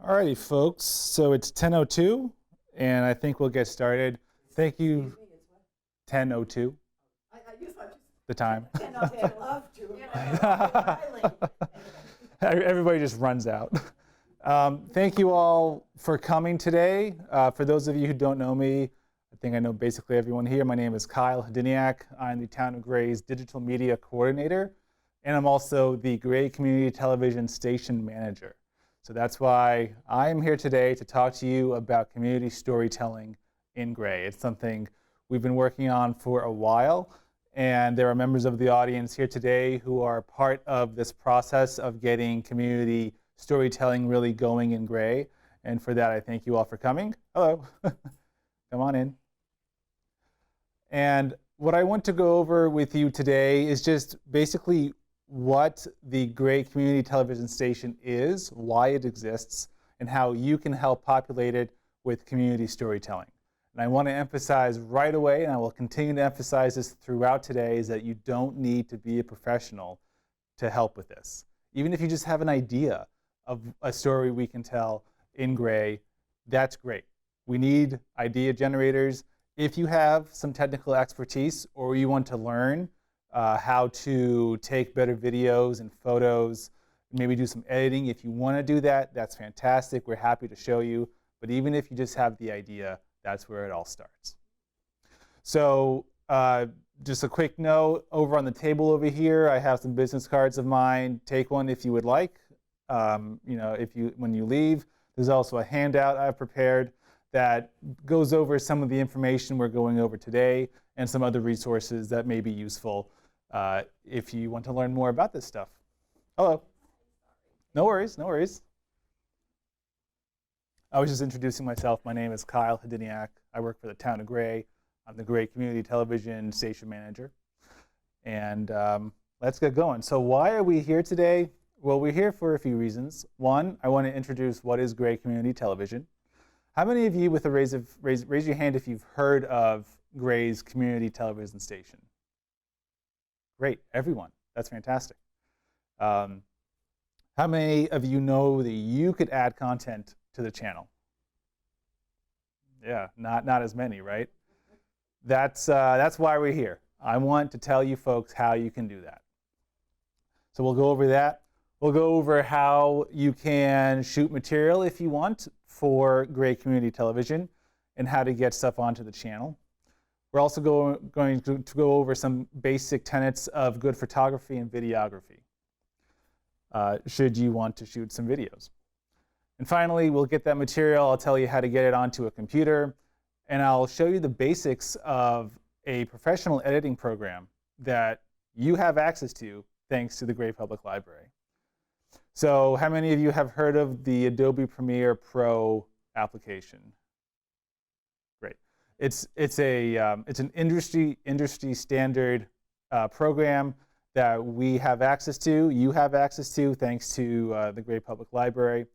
Alrighty, folks. So it's 10:02, and I think we'll get started. Thank you. 10:02. The time. Everybody just runs out. Thank you all for coming today. For those of you who don't know me, I think I know basically everyone here. My name is Kyle Hadiniak. I'm the Town of Gray's Digital Media Coordinator, and I'm also the Gray Community Television Station Manager. So that's why I'm here today to talk to you about community storytelling in Gray. It's something we've been working on for a while, and there are members of the audience here today who are part of this process of getting community storytelling really going in Gray. And for that, I thank you all for coming. Hello. Come on in. And what I want to go over with you today is just basically what the Gray Community Television Station is, why it exists, and how you can help populate it with community storytelling. And I want to emphasize right away, and I will continue to emphasize this throughout today, is that you don't need to be a professional to help with this. Even if you just have an idea of a story we can tell in Gray, that's great. We need idea generators. If you have some technical expertise or you want to learn how to take better videos and photos, maybe do some editing. If you want to do that, that's fantastic. We're happy to show you. But even if you just have the idea, that's where it all starts. So just a quick note, over on the table over here, I have some business cards of mine. Take one if you would like. When you leave, there's also a handout I've prepared that goes over some of the information we're going over today and some other resources that may be useful if you want to learn more about this stuff. Hello. No worries, no worries. I was just introducing myself. My name is Kyle Hadiniak. I work for the Town of Gray. I'm the Gray Community Television Station Manager. And let's get going. So why are we here today? Well, we're here for a few reasons. One, I want to introduce what is Gray Community Television. How many of you, with a raise your hand if you've heard of Gray's Community Television Station? Great, everyone. That's fantastic. How many of you know that you could add content to the channel? Yeah, not as many, right? That's why we're here. I want to tell you folks how you can do that. So we'll go over that. We'll go over how you can shoot material if you want for Gray Community Television and how to get stuff onto the channel. We're also going to go over some basic tenets of good photography and videography, should you want to shoot some videos. And finally, we'll get that material. I'll tell you how to get it onto a computer, and I'll show you the basics of a professional editing program that you have access to thanks to the Gray Public Library. So how many of you have heard of the Adobe Premiere Pro application? Great. It's an industry standard program that we have access to, you have access to, thanks to the Gray Public Library.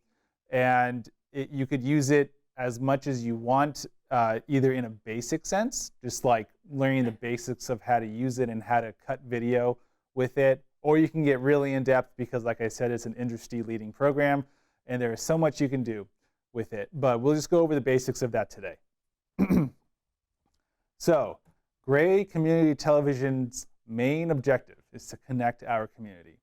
And you could use it as much as you want, either in a basic sense, just like learning the basics of how to use it and how to cut video with it, or you can get really in-depth because, like I said, it's an industry-leading program, and there is so much you can do with it. But we'll just go over the basics of that today. So, Gray Community Television's main objective is to connect our community.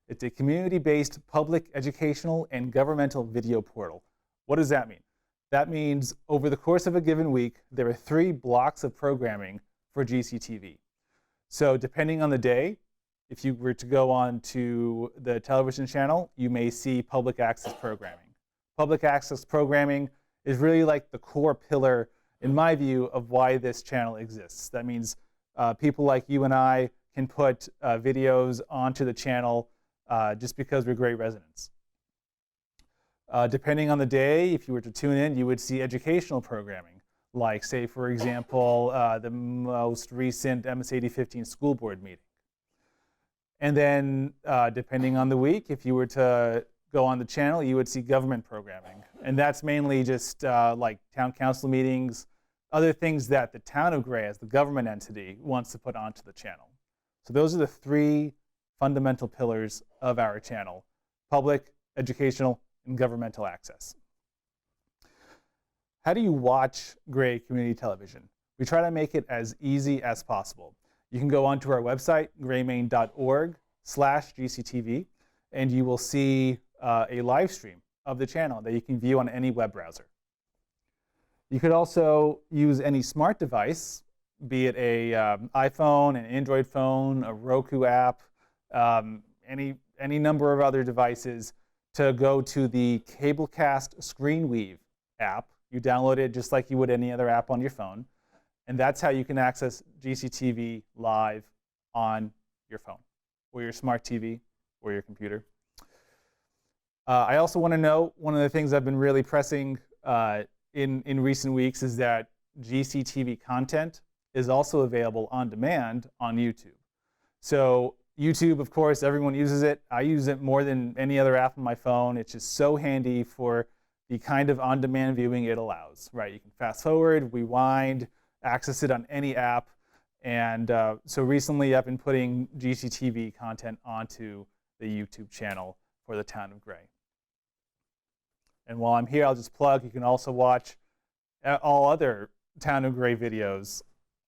It's a community-based public educational and governmental video portal. What does that mean? That means over the course of a given week, there are 3 blocks of programming for GCTV. So depending on the day, if you were to go on to the television channel, you may see public access programming. Public access programming is really like the core pillar, in my view, of why this channel exists. That means people like you and I can put videos onto the channel just because we're Gray residents. Depending on the day, if you were to tune in, you would see educational programming, like, say, for example, the most recent MS-8015 school board meeting. And then, depending on the week, if you were to go on the channel, you would see government programming. And that's mainly just like town council meetings, other things that the Town of Gray, as the government entity, wants to put onto the channel. So those are the 3 fundamental pillars of our channel: public, educational, and governmental access. how do you watch Gray Community Television? We try to make it as easy as possible. You can go onto our website, graymaine.org/GCTV, and you will see a live stream of the channel that you can view on any web browser. You could also use any smart device, be it a iPhone, an Android phone, a Roku app, any number of other devices, to go to the Cablecast ScreenWeave app. You download it just like you would any other app on your phone, and that's how you can access GCTV live on your phone, or your smart TV, or your computer. I also want to note, one of the things I've been really pressing in recent weeks is that GCTV content is also available on demand on YouTube. So YouTube, of course, everyone uses it. I use it more than any other app on my phone. It's just so handy for the kind of on-demand viewing it allows, right? You can fast forward, rewind, access it on any app. And so recently I've been putting GCTV content onto the YouTube channel for the Town of Gray. And while I'm here, I'll just plug, you can also watch all other Town of Gray videos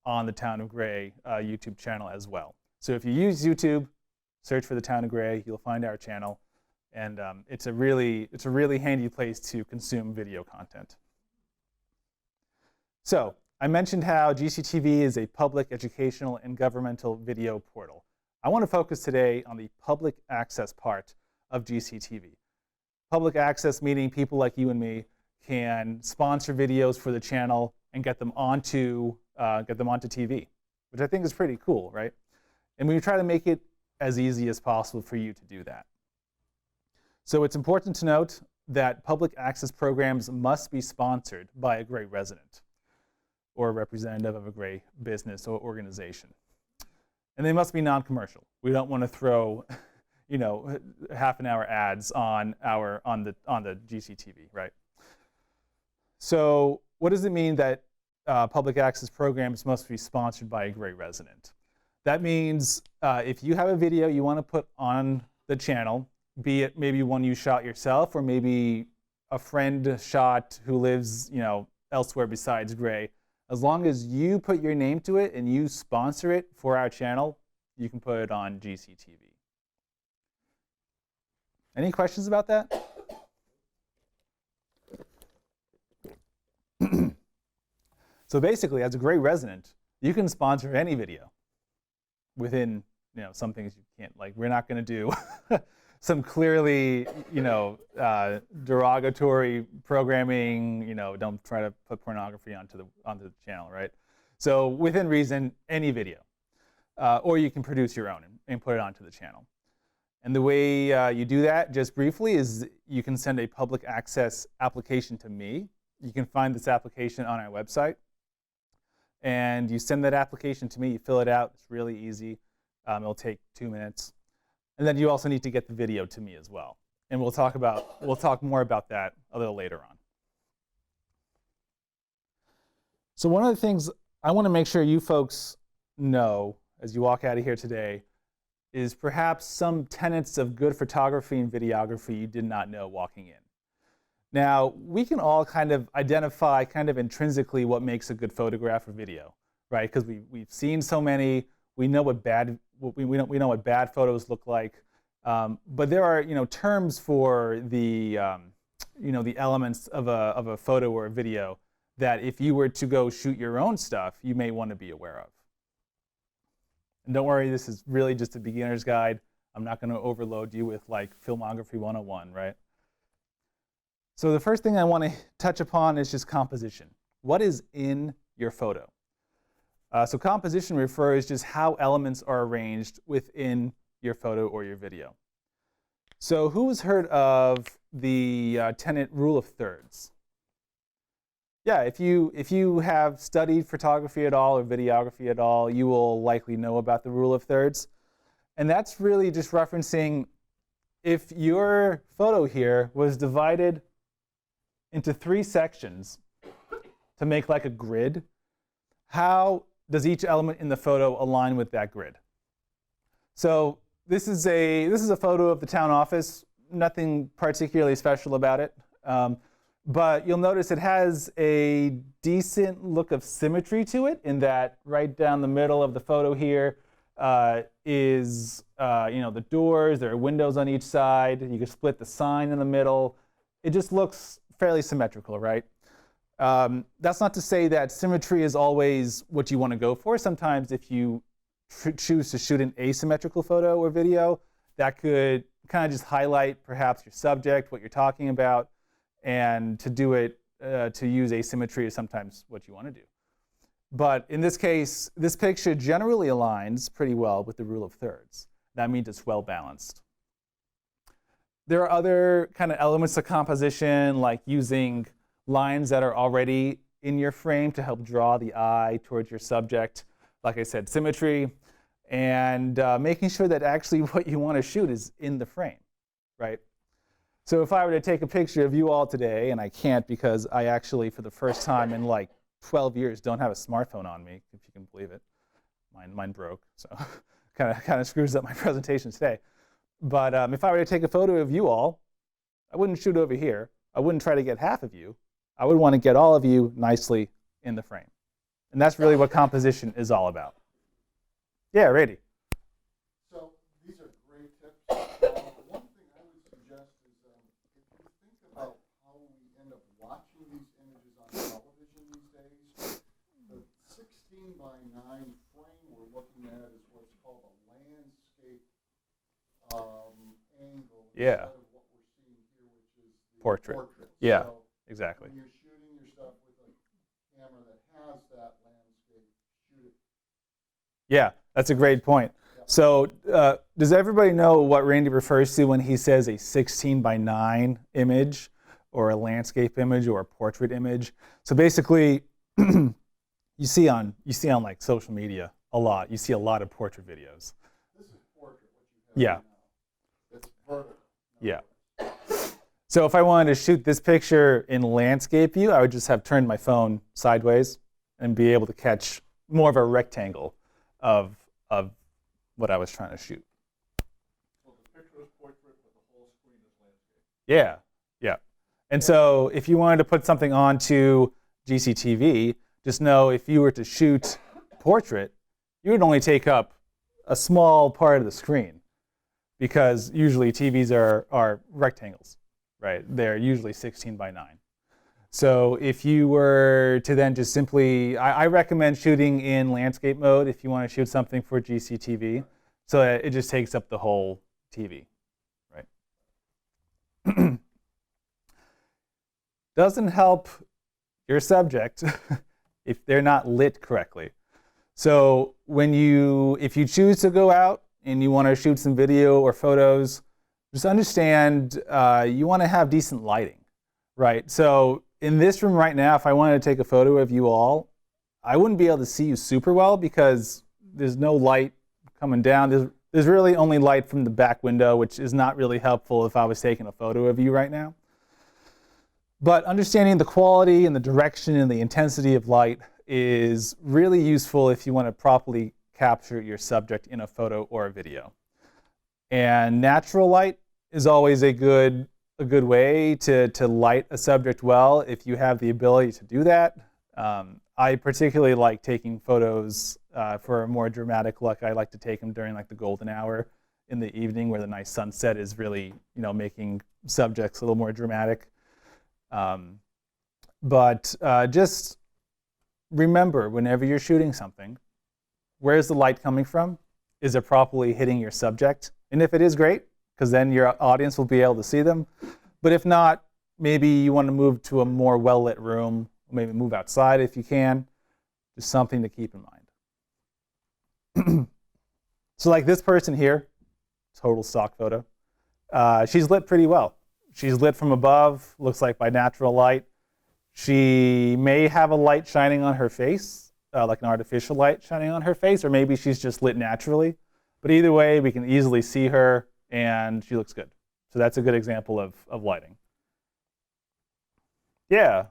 on the Town of Gray YouTube channel as well. So if you use YouTube, search for the Town of Gray, you'll find our channel. And it's a really handy place to consume video content. So I mentioned how GCTV is a public educational and governmental video portal. I want to focus today on the public access part of GCTV. Public access meaning people like you and me can sponsor videos for the channel and get them onto TV, which I think is pretty cool, right? And we try to make it as easy as possible for you to do that. So it's important to note that public access programs must be sponsored by a Gray resident or a representative of a Gray business or organization. And they must be non-commercial. We don't want to throw half-an-hour ads on the GCTV, right? So what does it mean that public access programs must be sponsored by a Gray resident? That means if you have a video you want to put on the channel, be it maybe one you shot yourself or maybe a friend shot who lives elsewhere besides Gray, as long as you put your name to it and you sponsor it for our channel, you can put it on GCTV. Any questions about that? So basically, as a Gray resident, you can sponsor any video within some things you can't. Like, we're not going to do some clearly derogatory programming. Don't try to put pornography onto the channel, right? So within reason, any video, or you can produce your own and put it onto the channel. And the way you do that, just briefly, is you can send a public access application to me. You can find this application on our website. And you send that application to me, you fill it out, it's really easy. It'll take 2 minutes. And then you also need to get the video to me as well. And we'll talk more about that a little later on. So one of the things I want to make sure you folks know as you walk out of here today is perhaps some tenets of good photography and videography you did not know walking in. Now, we can all kind of identify intrinsically what makes a good photograph or video, right? Because we've seen so many, we know what bad photos look like, but there are terms for the the elements of a photo or a video that if you were to go shoot your own stuff, you may want to be aware of. And don't worry, this is really just a beginner's guide. I'm not going to overload you with like Filmography 101, right? So the first thing I want to touch upon is just composition. What is in your photo? So composition refers just how elements are arranged within your photo or your video. So who's heard of the Tenant rule of thirds? Yeah, if you have studied photography at all or videography at all, you will likely know about the rule of thirds. And that's really just referencing if your photo here was divided into 3 sections to make like a grid, how does each element in the photo align with that grid? So this is a photo of the town office, nothing particularly special about it. but you'll notice it has a decent look of symmetry to it in that right down the middle of the photo here is the doors. There are windows on each side. You can split the sign in the middle. It just looks fairly symmetrical, right? That's not to say that symmetry is always what you want to go for. Sometimes if you choose to shoot an asymmetrical photo or video, that could kind of just highlight perhaps your subject, what you're talking about, and to do it, to use asymmetry is sometimes what you want to do. But in this case, this picture generally aligns pretty well with the rule of thirds. That means it's well balanced. There are other kind of elements of composition, like using lines that are already in your frame to help draw the eye towards your subject. Like I said, symmetry, and making sure that actually what you want to shoot is in the frame, right? So if I were to take a picture of you all today, and I can't because I actually, for the first time in like 12 years, don't have a smartphone on me, if you can believe it. Mine broke, so kind of screws up my presentation today. But if I were to take a photo of you all, I wouldn't shoot over here. I wouldn't try to get half of you. I would want to get all of you nicely in the frame. And that's really what composition is all about. Yeah, Rady. So these are great tips. One thing I would suggest is if you think about how we end up watching these images on television these days, the 16 by 9 frame we're looking at is what's called a landscape angle. Yeah. Instead of what we're seeing here, which is the Portrait. Yeah, So exactly. when you're shooting your stuff with a camera that has that landscape, shoot it. Yeah, that's a great point. So does everybody know what Randy refers to when he says a 16 by 9 image or a landscape image or a portrait image? So basically, you see on like social media a lot. You see a lot of portrait videos. This is portrait, what you have Yeah. right now. It's vertical. Yeah. So if I wanted to shoot this picture in landscape view, I would just have turned my phone sideways and be able to catch more of a rectangle of what I was trying to shoot. So the picture is portrait, but the whole screen is landscape. Yeah, yeah. And so if you wanted to put something onto GCTV, just know if you were to shoot portrait, you would only take up a small part of the screen because usually TVs are rectangles, right? They're usually 16 by 9. So if you were to then just simply, I recommend shooting in landscape mode if you want to shoot something for GCTV, so that it just takes up the whole TV, right? Doesn't help your subject if they're not lit correctly. So if you choose to go out and you want to shoot some video or photos, just understand you want to have decent lighting, right? So in this room right now, if I wanted to take a photo of you all, I wouldn't be able to see you super well because there's no light coming down. There's really only light from the back window, which is not really helpful if I was taking a photo of you right now. But understanding the quality and the direction and the intensity of light is really useful if you want to properly capture your subject in a photo or a video. And natural light is always a good way to light a subject well if you have the ability to do that. I particularly like taking photos for a more dramatic look. I like to take them during like the golden hour in the evening where the nice sunset is really, making subjects a little more dramatic. But just remember, whenever you're shooting something, where's the light coming from? Is it properly hitting your subject? And if it is, great, because then your audience will be able to see them. But if not, maybe you want to move to a more well-lit room, maybe move outside if you can. Just something to keep in mind. So like this person here, total stock photo, she's lit pretty well. She's lit from above, looks like by natural light. She may have a light shining on her face, like an artificial light shining on her face, or maybe she's just lit naturally. But either way, we can easily see her, and she looks good. So that's a good example of lighting. Yeah.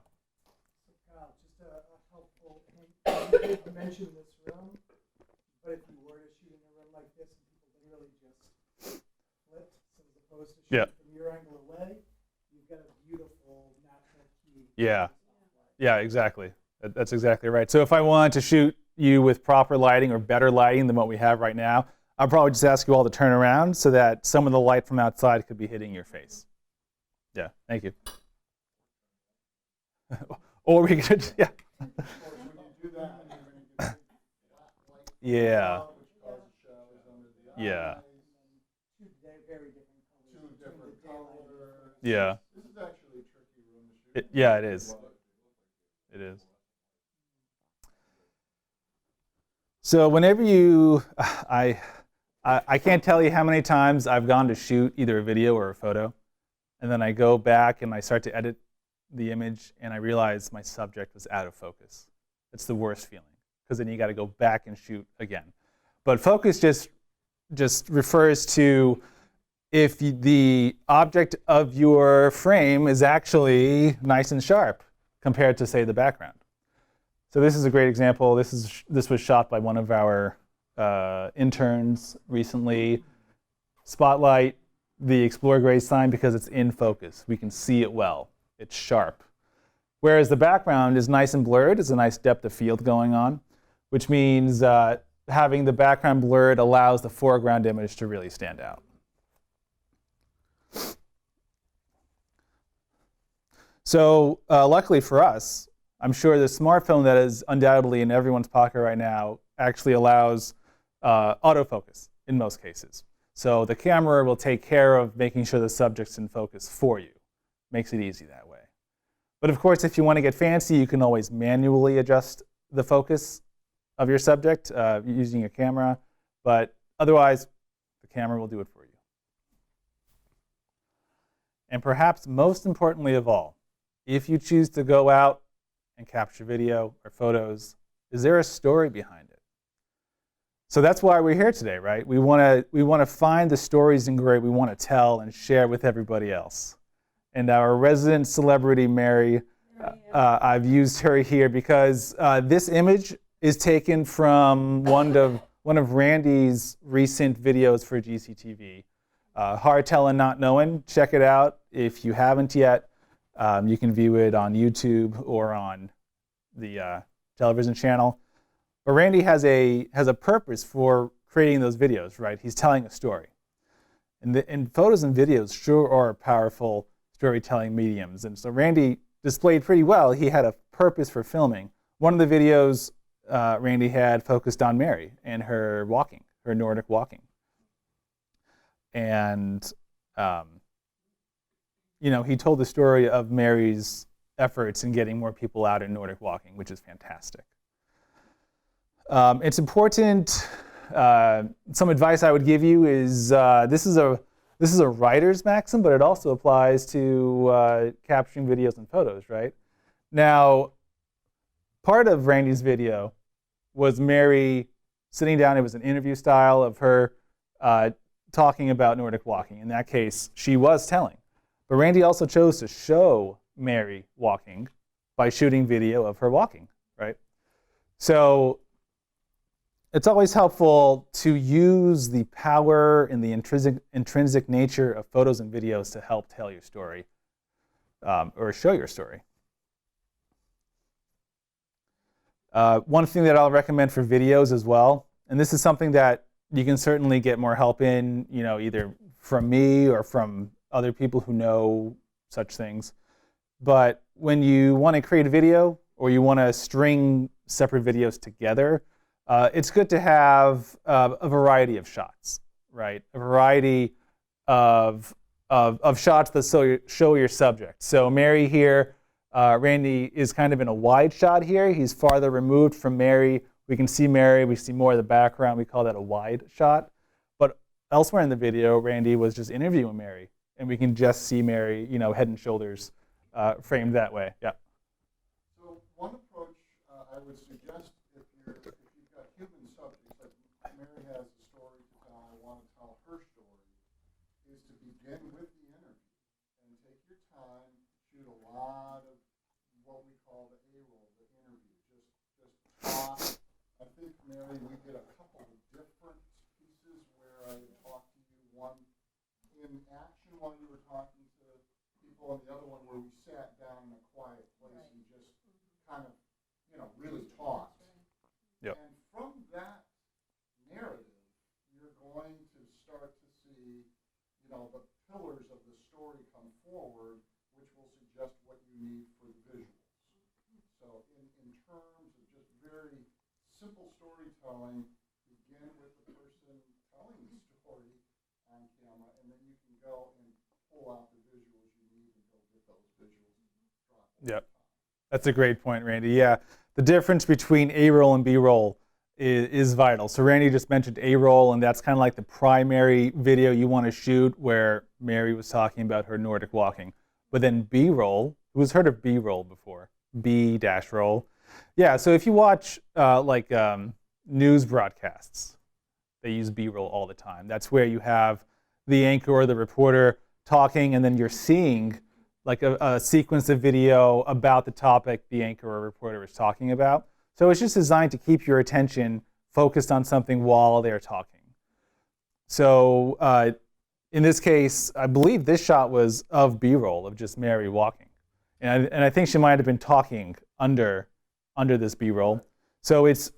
Just a helpful hint. You did mention this room, but if you were to shoot in a room like this and people literally just flip, so as opposed to shooting from your angle away, you've got a beautiful natural hue Yeah. Yeah, exactly. That's exactly right. So if I wanted to shoot you with proper lighting or better lighting than what we have right now, I'll probably just ask you all to turn around so that some of the light from outside could be hitting your face. Yeah, thank you. Or we could, yeah. Of course, when you do that, you're going to get big flat light Yeah, which causes shadows under the yeah, eyes. Two very different colors. Two between different the daylight and the colors. yeah. This is actually a tricky room to shoot. Yeah, it is. It is. So whenever you, I can't tell you how many times I've gone to shoot either a video or a photo, and then I go back and I start to edit the image, and I realize my subject was out of focus. It's the worst feeling, because then you got to go back and shoot again. But focus just refers to if the object of your frame is actually nice and sharp compared to, say, the background. So this is a great example. This was shot by one of our interns recently. Spotlight the Explore Gray sign because it's in focus. We can see it well. It's sharp. Whereas the background is nice and blurred. There's a nice depth of field going on, which means having the background blurred allows the foreground image to really stand out. So luckily for us, I'm sure the smartphone that is undoubtedly in everyone's pocket right now actually allows autofocus in most cases. So the camera will take care of making sure the subject's in focus for you. Makes it easy that way. But of course, if you want to get fancy, you can always manually adjust the focus of your subject using your camera. But otherwise, the camera will do it for you. And perhaps most importantly of all, if you choose to go out and capture video or photos, is there a story behind it? So that's why we're here today, right? We want to find the stories in gray we want to tell and share with everybody else. And our resident celebrity, Mary, I've used her here because this image is taken from one of Randy's recent videos for GCTV. Hard Telling Not Knowing. Check it out if you haven't yet. You can view it on YouTube or on the television channel. But Randy has a purpose for creating those videos, right? He's telling a story. And photos and videos sure are powerful storytelling mediums. And so Randy displayed pretty well. He had a purpose for filming. One of the videos Randy had focused on Mary and her walking, her Nordic walking. And he told the story of Mary's efforts in getting more people out in Nordic walking, which is fantastic. It's important. Some advice I would give you is this is a writer's maxim, but it also applies to capturing videos and photos, right? Now, part of Randy's video was Mary sitting down. It was an interview style of her talking about Nordic walking. In that case, she was telling. But Randy also chose to show Mary walking by shooting video of her walking, right? So it's always helpful to use the power and the intrinsic nature of photos and videos to help tell your story or show your story. One thing that I'll recommend for videos as well, and this is something that you can certainly get more help in, either from me or from other people who know such things. But when you want to create a video or you want to string separate videos together, it's good to have a variety of shots, right? A variety of shots that show your subject. So Mary here, Randy is kind of in a wide shot here. He's farther removed from Mary. We can see Mary. We see more of the background. We call that a wide shot. But elsewhere in the video, Randy was just interviewing Mary, and we can just see Mary, head and shoulders framed that way. Yeah. So one approach I would suggest if you've got human subjects, like Mary has a story to tell, I want to tell her story, is to begin with the interview and take your time, shoot a lot of what we call the A-roll, the interview, just talk. I think, Mary, we did a couple of different pieces where I talked to you, one in action while you were talking to people people, and the other one where we sat down in a quiet place and just kind of, really talked. Yep. And from that narrative, you're going to start to see, the pillars of the story come forward, which will suggest what you need for the visuals. So in terms of just very simple storytelling, begin with the person telling the story on camera, and then you can go and pull out the visuals you need and go get those visuals drop. Yep. That's a great point, Randy. Yeah, the difference between A-roll and B-roll is vital. So Randy just mentioned A-roll, and that's kind of like the primary video you want to shoot, where Mary was talking about her Nordic walking. But then B-roll, who's heard of B-roll before? B-roll. Yeah, so if you watch news broadcasts, they use B-roll all the time. That's where you have the anchor or the reporter talking, and then you're seeing like a sequence of video about the topic the anchor or reporter is talking about. So it's just designed to keep your attention focused on something while they're talking. So in this case, I believe this shot was of B-roll, of just Mary walking. And I think she might have been talking under this B-roll. So it's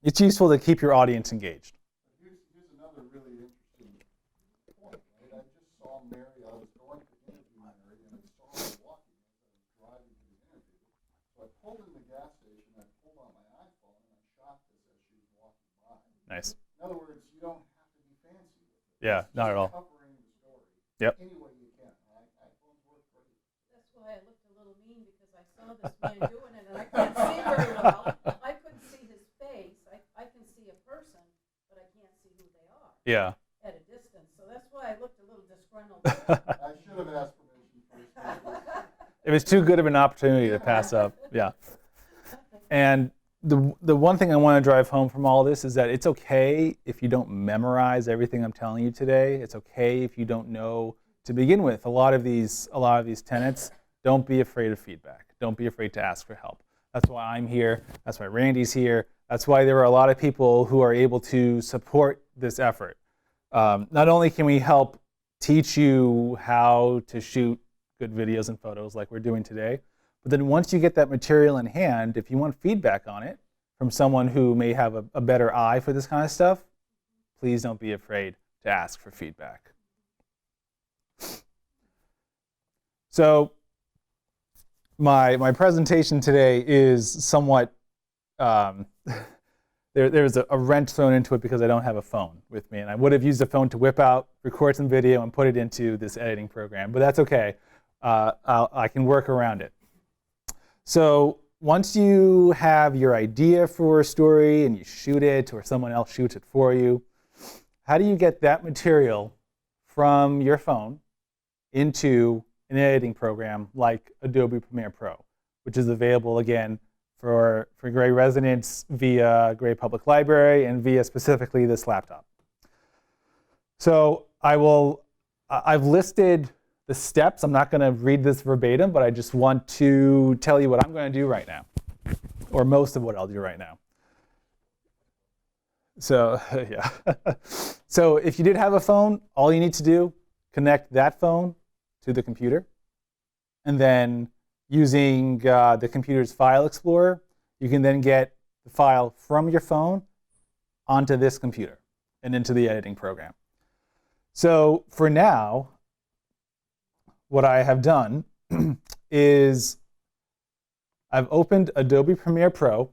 it's useful to keep your audience engaged. Here's another really interesting point, right? I just saw Mary, I was going to interview Mary, and I saw her walking as I was driving to the interview. So I pulled in the gas station, I pulled out my iPhone, and I shot this as she was walking by. Nice. In other words, you don't have to be fancy with it. Yeah, It's not at all. Covering the story. Yep. Any way you can, right? iPhones work great. That's why I looked a little mean, because I saw this man doing it, and I can't see very well. I couldn't see his face. I can see a person, but I can't see who they are Yeah. at a distance. So that's why I looked a little disgruntled. I should have asked permission first. It was too good of an opportunity to pass up. Yeah. And the one thing I want to drive home from all this is that it's okay if you don't memorize everything I'm telling you today. It's okay if you don't know to begin with. A lot of these tenets, don't be afraid of feedback. Don't be afraid to ask for help. That's why I'm here. That's why Randy's here. That's why there are a lot of people who are able to support this effort. Not only can we help teach you how to shoot good videos and photos like we're doing today, but then once you get that material in hand, if you want feedback on it from someone who may have a better eye for this kind of stuff, please don't be afraid to ask for feedback. So my presentation today is somewhat, there's a wrench thrown into it because I don't have a phone with me, and I would have used a phone to whip out, record some video, and put it into this editing program, but that's okay. I can work around it. So once you have your idea for a story and you shoot it, or someone else shoots it for you, how do you get that material from your phone into an editing program like Adobe Premiere Pro, which is available again for Gray residents via Gray Public Library and via specifically this laptop. So I've listed the steps. I'm not going to read this verbatim, but I just want to tell you what I'm going to do right now, or most of what I'll do right now. So yeah. So if you did have a phone, all you need to do, connect that phone to the computer, and then using the computer's file explorer, you can then get the file from your phone onto this computer and into the editing program. So for now, what I have done is I've opened Adobe Premiere Pro,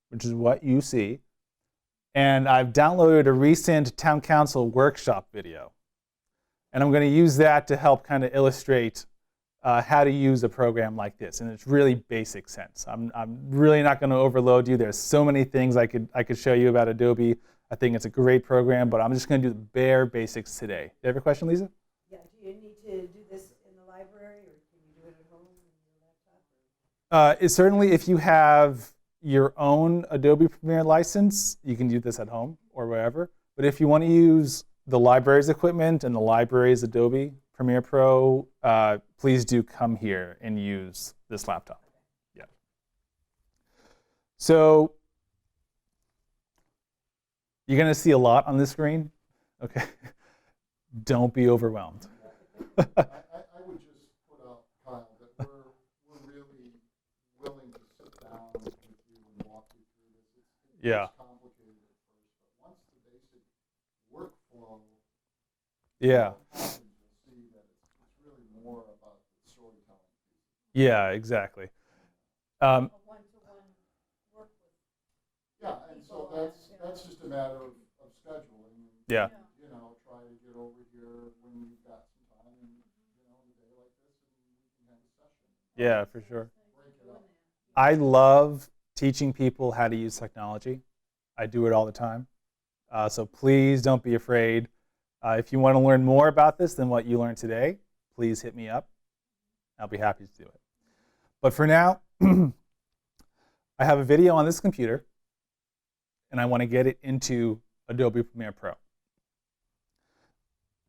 which is what you see, and I've downloaded a recent Town Council workshop video. And I'm going to use that to help kind of illustrate how to use a program like this in its really basic sense. I'm really not going to overload you. There's so many things I could show you about Adobe. I think it's a great program, but I'm just going to do the bare basics today. Do you have a question, Lisa? Yeah, do you need to do this in the library, or can you do it at home on your laptop? Certainly, if you have your own Adobe Premiere license, you can do this at home or wherever. But if you want to use the library's equipment and the library's Adobe Premiere Pro, please do come here and use this laptop. Yeah. So you're going to see a lot on the screen. Okay. Don't be overwhelmed. I would just Yeah. It's complicated at first, but once the basic workflow Yeah. happens, you'll see that it's really more about the storytelling piece. Yeah, exactly. A one-to-one work with. Yeah, and so that's just a matter of scheduling. And, Yeah. you know, try to get over here when you've got some time and, you know, a day like this, and we can have a session. Yeah, for sure. Break it up. I love teaching people how to use technology. I do it all the time. So please don't be afraid. If you want to learn more about this than what you learned today, please hit me up. I'll be happy to do it. But for now, I have a video on this computer, and I want to get it into Adobe Premiere Pro.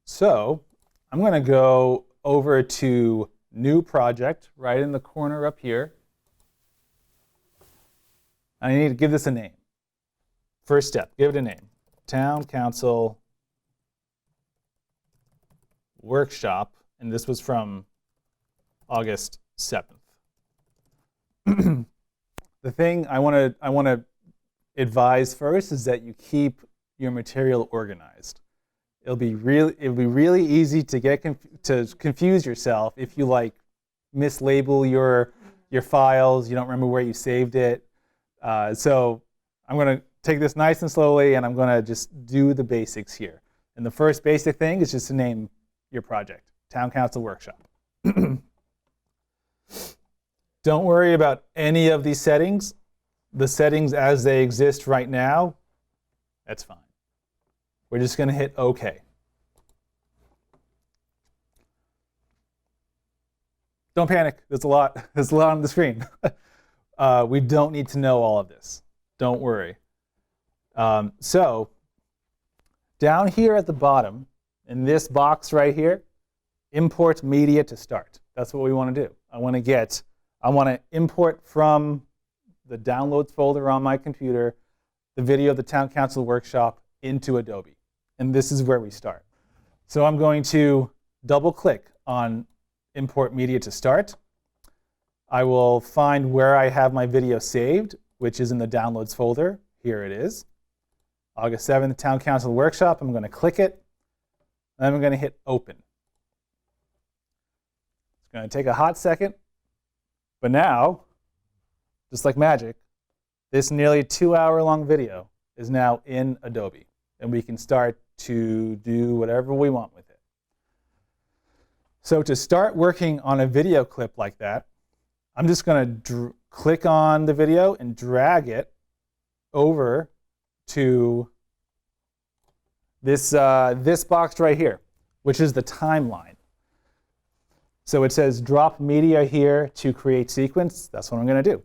So I'm going to go over to New Project, right in the corner up here. I need to give this a name. First step, give it a name. Town Council Workshop, and this was from August 7th. The thing I want to advise first is that you keep your material organized. It'll be really easy to get to confuse yourself if you like mislabel your files. You don't remember where you saved it. So I'm going to take this nice and slowly, and I'm going to just do the basics here. And the first basic thing is just to name your project, Town Council Workshop. Don't worry about any of these settings. The settings as they exist right now, that's fine. We're just going to hit OK. Don't panic. There's a lot on the screen. We don't need to know all of this. Don't worry. So down here at the bottom, in this box right here, import media to start. That's what we want to do. I want to import from the downloads folder on my computer the video of the Town Council Workshop into Adobe. And this is where we start. So I'm going to double click on import media to start. I will find where I have my video saved, which is in the downloads folder. Here it is. August 7th, Town Council Workshop. I'm going to click it. Then I'm going to hit open. It's going to take a hot second. But now, just like magic, this nearly 2-hour-long video is now in Adobe. And we can start to do whatever we want with it. So to start working on a video clip like that, I'm just going to click on the video and drag it over to this box right here, which is the timeline. So it says drop media here to create sequence. That's what I'm going to do.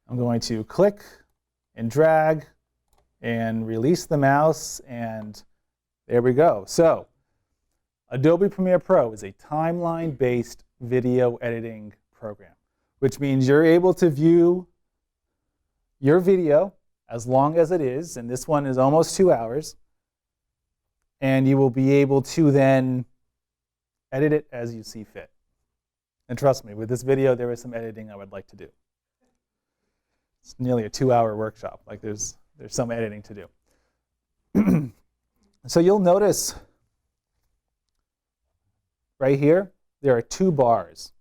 I'm going to click and drag and release the mouse, and there we go. So Adobe Premiere Pro is a timeline-based video editing program, which means you're able to view your video as long as it is, and this one is almost 2 hours, and you will be able to then edit it as you see fit. And trust me, with this video, there is some editing I would like to do. It's nearly a 2-hour workshop. Like there's some editing to do. So you'll notice right here, there are 2 bars.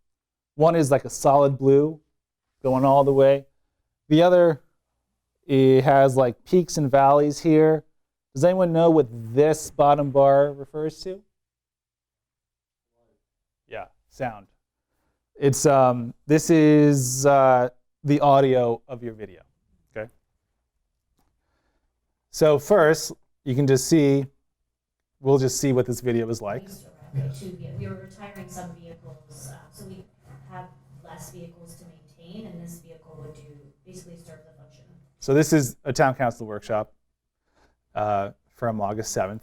One is like a solid blue going all the way. The other, it has like peaks and valleys here. Does anyone know what this bottom bar refers to? Yeah, sound. It's this is the audio of your video. Okay. So first, you can just see. We'll just see what this video is like. We were retiring some vehicles, so we have less vehicles to maintain, and this vehicle would basically serve the function. So this is a Town Council Workshop from August 7th.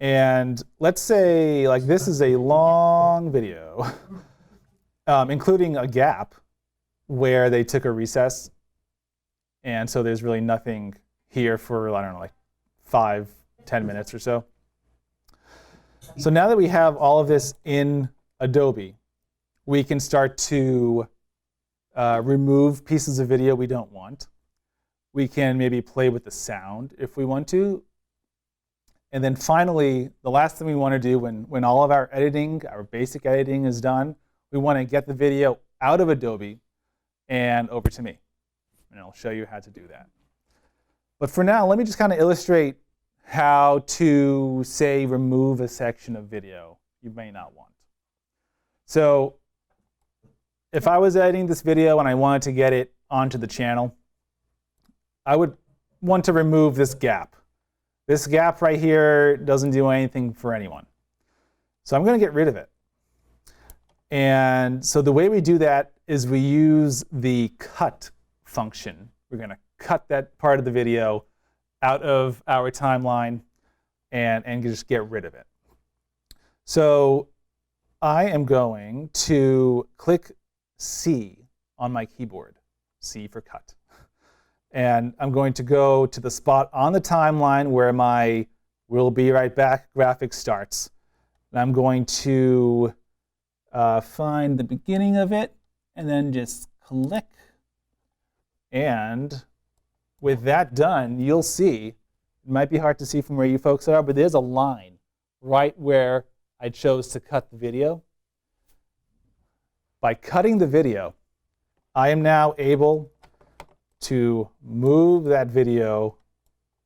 And let's say like this is a long video, including a gap where they took a recess. And so there's really nothing here for, I don't know, like 5-10 minutes or so. So now that we have all of this in Adobe, we can start to remove pieces of video we don't want. We can maybe play with the sound if we want to. And then finally, the last thing we want to do when all of our editing, our basic editing is done, we want to get the video out of Adobe and over to me. And I'll show you how to do that. But for now, let me just kind of illustrate how to, say, remove a section of video you may not want. So if I was editing this video and I wanted to get it onto the channel, I would want to remove this gap. This gap right here doesn't do anything for anyone. So I'm going to get rid of it. And so the way we do that is we use the cut function. We're going to cut that part of the video out of our timeline and just get rid of it. So I am going to click C on my keyboard, C for cut. And I'm going to go to the spot on the timeline where my "We'll be right back" graphic starts. And I'm going to find the beginning of it and then just click. And with that done, you'll see, it might be hard to see from where you folks are, but there's a line right where I chose to cut the video. By cutting the video, I am now able to move that video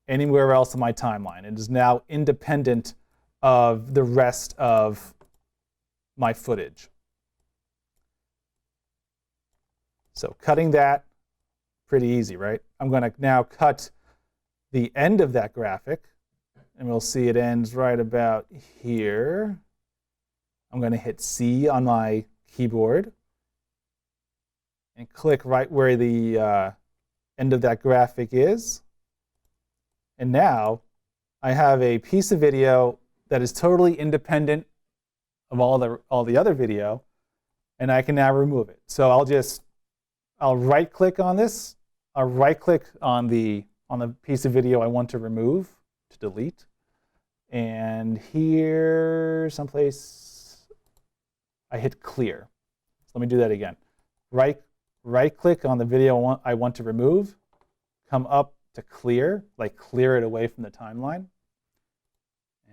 anywhere else in my timeline. It is now independent of the rest of my footage. So cutting that, pretty easy, right? I'm going to now cut the end of that graphic, and we'll see it ends right about here. I'm going to hit C on my keyboard and click right where the end of that graphic is. And now I have a piece of video that is totally independent of all the other video, and I can now remove it. So I'll right click on this. I'll right click on the piece of video I want to remove, to delete. And here someplace I hit clear. So let me do that again. Right click on the video I want to remove, come up to clear, like clear it away from the timeline.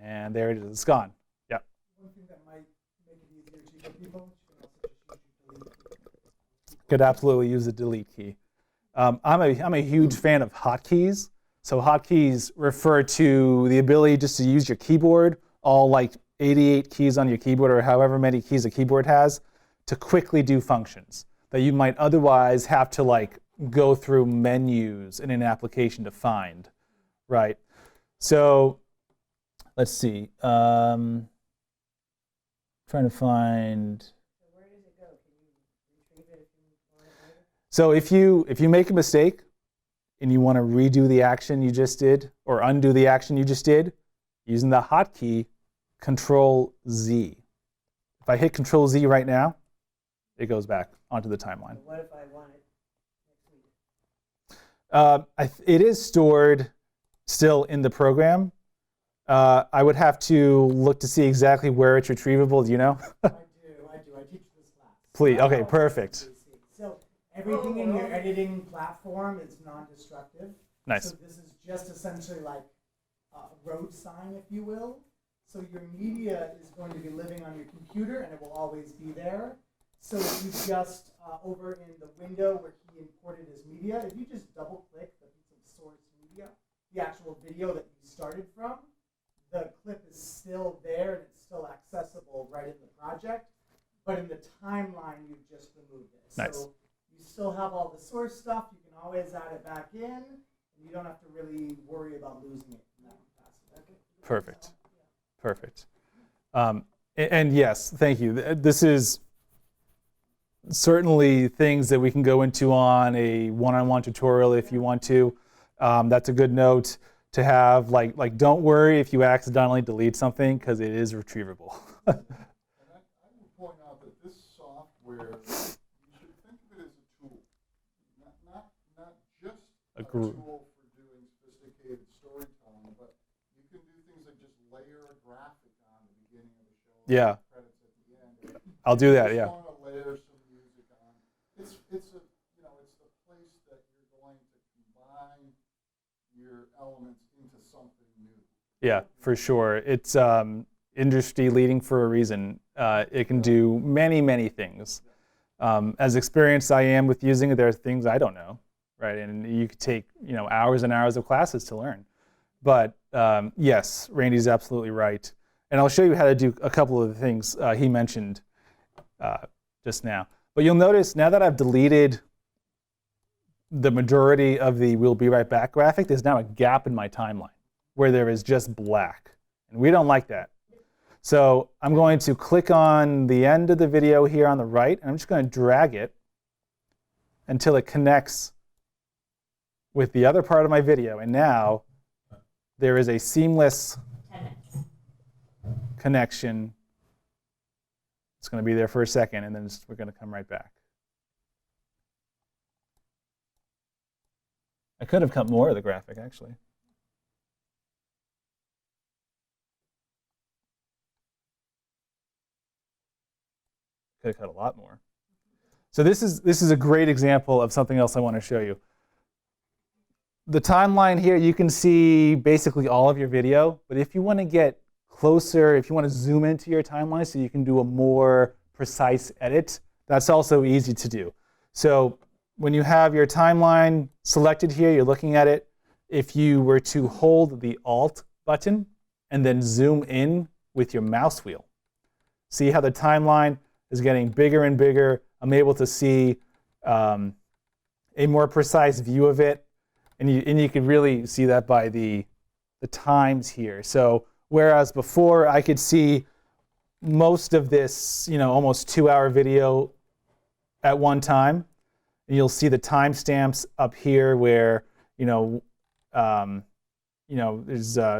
And there it is, it's gone. Yeah. One thing that might make it easier to for people, you can also just use your delete key. Could absolutely use the delete key. I'm a huge fan of hotkeys. So hotkeys refer to the ability just to use your keyboard, all like 88 keys on your keyboard or however many keys a keyboard has, to quickly do functions that you might otherwise have to like go through menus in an application to find, right? So let's see. Trying to find. So where does it go? Can you retrieve it if you want it later? So if you make a mistake and you want to redo the action you just did or undo the action you just did, using the hotkey Control Z. If I hit Control Z right now, it goes back onto the timeline. So what if I want it next week? It is stored still in the program. I would have to look to see exactly where it's retrievable. Do you know? I do. I teach this class. Please. Okay, perfect. So everything in your editing platform is non-destructive. Nice. So this is just essentially like a road sign, if you will. So your media is going to be living on your computer, and it will always be there. So if you just, over in the window where he imported his media, if you just double-click the piece of source media, the actual video that you started from, the clip is still there and it's still accessible right in the project, but in the timeline you just removed it. Nice. So you still have all the source stuff, you can always add it back in, and you don't have to really worry about losing it in that capacity. Perfect. Perfect. And yes, thank you. This is certainly things that we can go into on a one-on-one tutorial if you want to. That's a good note to have. Like don't worry if you accidentally delete something, because it is retrievable. And I would point out that this software, you should think of it as a tool, not just a tool for doing sophisticated storytelling, but you can do things like just layer a graphic on the beginning of the show. Yeah. Credits at the end. I'll do that. If you Yeah. just want to layer some music on. It's your elements into something new. Yeah, for sure. It's industry leading for a reason. It can do many, many things. As experienced I am with using it, there are things I don't know, right? And you could take hours and hours of classes to learn. But yes, Randy's absolutely right. And I'll show you how to do a couple of the things he mentioned just now. But you'll notice now that I've deleted the majority of the "we'll be right back" graphic, there's now a gap in my timeline where there is just black. And we don't like that. So I'm going to click on the end of the video here on the right, and I'm just going to drag it until it connects with the other part of my video. And now there is a seamless connection. It's going to be there for a second, and then we're going to come right back. I could have cut more of the graphic, actually. Could have cut a lot more. So this is a great example of something else I want to show you. The timeline here, you can see basically all of your video, but if you want to get closer, if you want to zoom into your timeline so you can do a more precise edit, that's also easy to do. So when you have your timeline selected here, you're looking at it. If you were to hold the Alt button and then zoom in with your mouse wheel, see how the timeline is getting bigger and bigger. I'm able to see a more precise view of it. And you can really see that by the times here. So whereas before I could see most of this, almost 2-hour video at one time, and you'll see the timestamps up here where, there's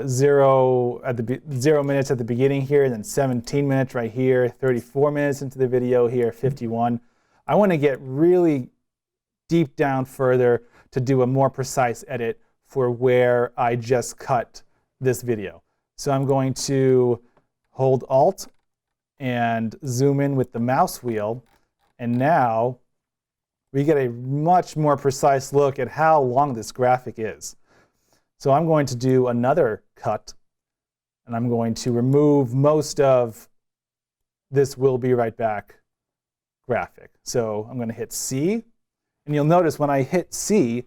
0 minutes at the beginning here, and then 17 minutes right here, 34 minutes into the video here, 51. I want to get really deep down further to do a more precise edit for where I just cut this video. So I'm going to hold Alt and zoom in with the mouse wheel, and now we get a much more precise look at how long this graphic is. So I'm going to do another cut, and I'm going to remove most of this "we'll be right back" graphic. So I'm going to hit C, and you'll notice when I hit C,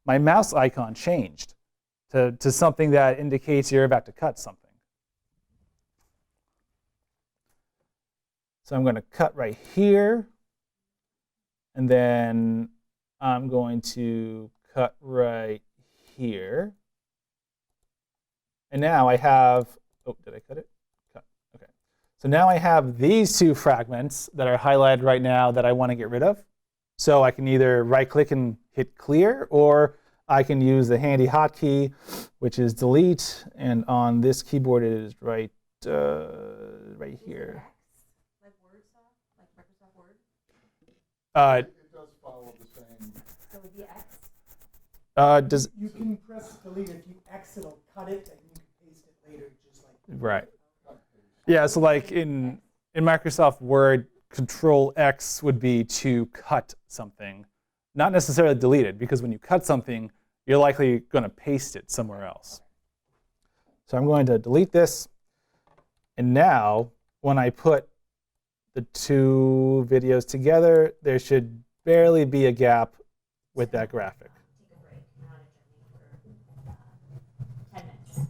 my mouse icon changed to something that indicates you're about to cut something. So I'm going to cut right here, and then I'm going to cut right here. And now I have, oh, did I cut it? Cut, okay. So now I have these two fragments that are highlighted right now that I want to get rid of. So I can either right-click and hit clear, or I can use the handy hotkey, which is delete, and on this keyboard it is right here. Like Word stuff, like Microsoft Word? It does follow the same. So would be X? Does You can press delete. If you X, it'll cut it, and you can paste it later, just like. right? Yeah. So like in Microsoft Word, Control X would be to cut something, not necessarily delete it, because when you cut something, you're likely going to paste it somewhere else. So I'm going to delete this, and now when I put the two videos together, there should barely be a gap with that graphic. Take a break, not adjourning for 10 minutes.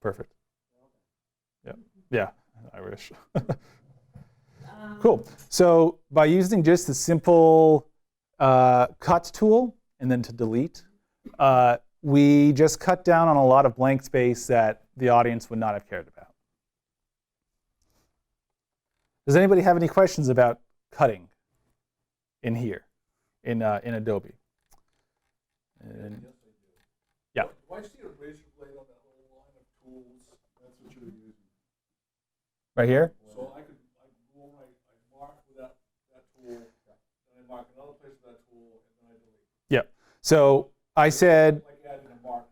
Perfect. Yeah. Yeah. I wish. Cool. So by using just the simple cut tool and then to delete, we just cut down on a lot of blank space that the audience would not have cared about. Does anybody have any questions about cutting in here, in Adobe? And, yeah. Do I see a razor blade on that whole line of tools? That's what you're using. Right here? So I go over, I mark with that tool, and I mark another place with that tool, and then I delete. Yep. So I said, Like adding a marker.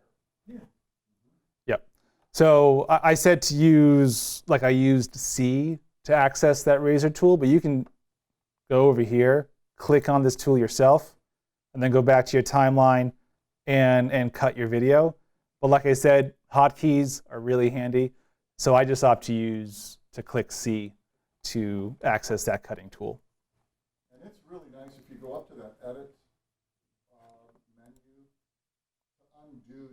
yep. So I said to use, like I used C to access that razor tool, but you can go over here, click on this tool yourself, and then go back to your timeline and cut your video. But like I said, hotkeys are really handy. So I just opt to click C to access that cutting tool. And it's really nice if you go up to that edit menu, to undo,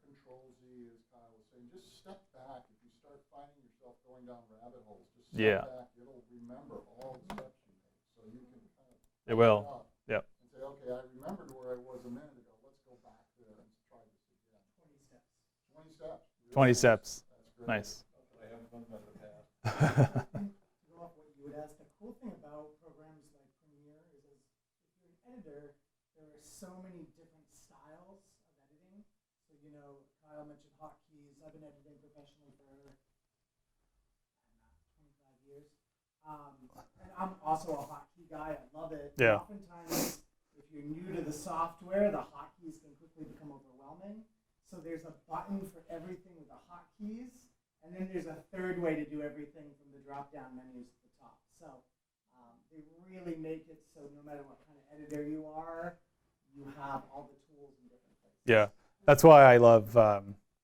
Control Z, as Kyle was saying, just step back. If you start finding yourself going down rabbit holes, just step back. It'll remember all the steps you made. So you can kind of It will. up Yep. and say, okay, I remembered where I was a minute ago. Let's go back there and try this again. 20 steps. 20 steps. 20 steps. That's great. Nice. I haven't done that in the past. To go off what you would ask, the cool thing about programs like Premiere is if you're an editor, there are so many different styles of editing. So, Kyle mentioned hotkeys. I've been editing professionally for, 25 years. And I'm also a hotkey guy. I love it. Yeah. Oftentimes, if you're new to the software, the hotkeys can quickly become overwhelming. So there's a button for everything with the hotkeys. And then there's a third way to do everything from the drop-down menus at the top. So they really make it so no matter what kind of editor you are, you have all the tools in different places. Yeah, that's why I love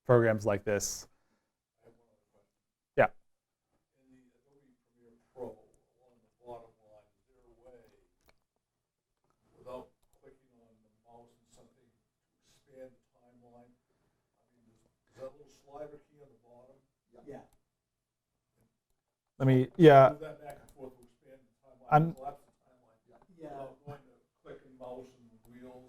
programs like this. I have one other question. Yeah. In the Adobe Premiere Pro, along the bottom line, is there a way, without clicking on the mouse and something, to expand the timeline? I mean, is that little slider key on the bottom? Yeah. Let me, yeah, Move that back and forth to expand the I'm- timeline, collapse the timeline, Yeah. without going to click and mouse and wheels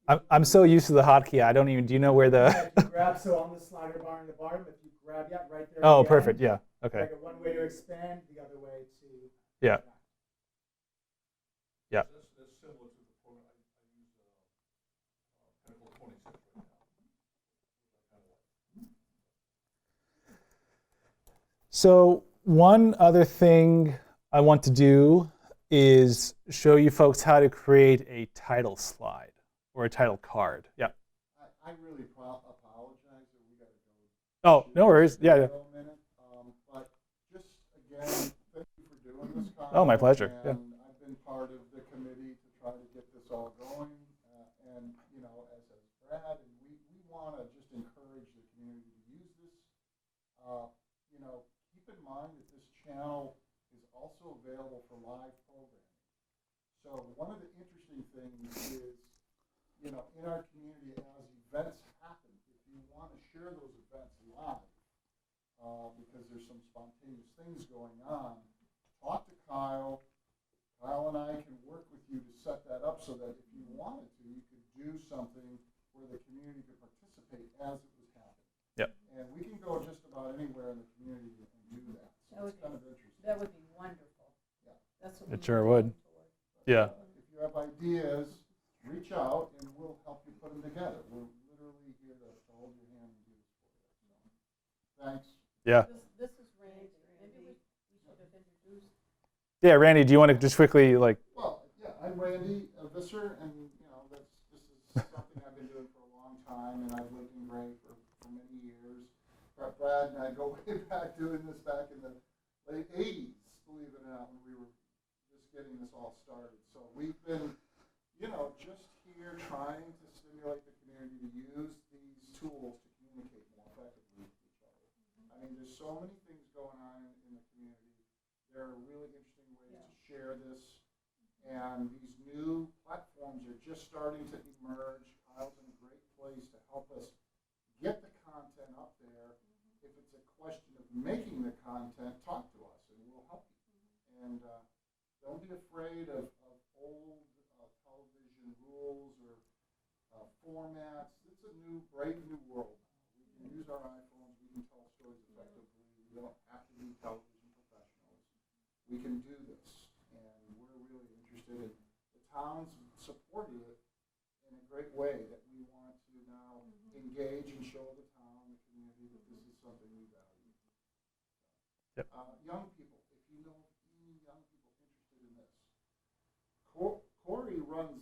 and. I'm so used to the hotkey. I don't even. Do you know where Yeah, the? if you grab, so on the slider bar in the bottom, if you grab, right there. at Oh, the perfect. end, Yeah. Okay. Like one way to expand, the other way to. Yeah. contract. Yeah. That's similar to the program, I use Pinnacle 26 right now. I kind of like. So one other thing I want to do is show you folks how to create a title slide or a title card. Yeah. I really apologize that we got to go. Oh, no worries. Yeah. A minute, but just again, thank you for doing this, Kyle. Oh, my pleasure. Yeah. And I've been part of the committee to try to get this all going, and as has Brad, and we want to just encourage the community to use this. Keep in mind that this channel is also available for live programming. So one of the interesting things is, in our community, as events happen, if you want to share those events live, because there's some spontaneous things going on, talk to Kyle. Kyle and I can work with you to set that up so that if you wanted to, you could do something where the community could participate as it was happening. Yep. And we can go just about anywhere in the community and do that. So That would it's kind of interesting. That would be wonderful. Yeah. That's what It we sure were would. looking toward. Yeah. If you have ideas, reach out and we'll help you put them together. We're literally here to hold your hand and do this for you. So, thanks. Yeah. This is Randy. Maybe we should have introduced. Yeah. Randy, do you want to just quickly Well, yeah, I'm Randy Visser, and this is something I've been doing for a long time, and I've lived in Gray for many years. Brad and I go way back doing this back in the late '80s, believe it or not, when we were just getting this all started. So we've been, just here trying to stimulate the community to use these tools to communicate more effectively with each other. I mean, there's so many things going on in the community. There are really interesting ways to share this. And these new platforms are just starting to emerge. Kyle's in a great place to help us get the content up there. If it's a question of making the content, talk to us and we'll help you. And don't be afraid of old television rules or formats. It's a brave new world. We can use our iPhones. We can tell stories effectively. We don't have to be television professionals. We can do this. And we're really interested in the town's supported it in a great way that we want to now engage and show the town, the community, that this is something we value. Yep. Young people, if you know any young people interested in this, Corey runs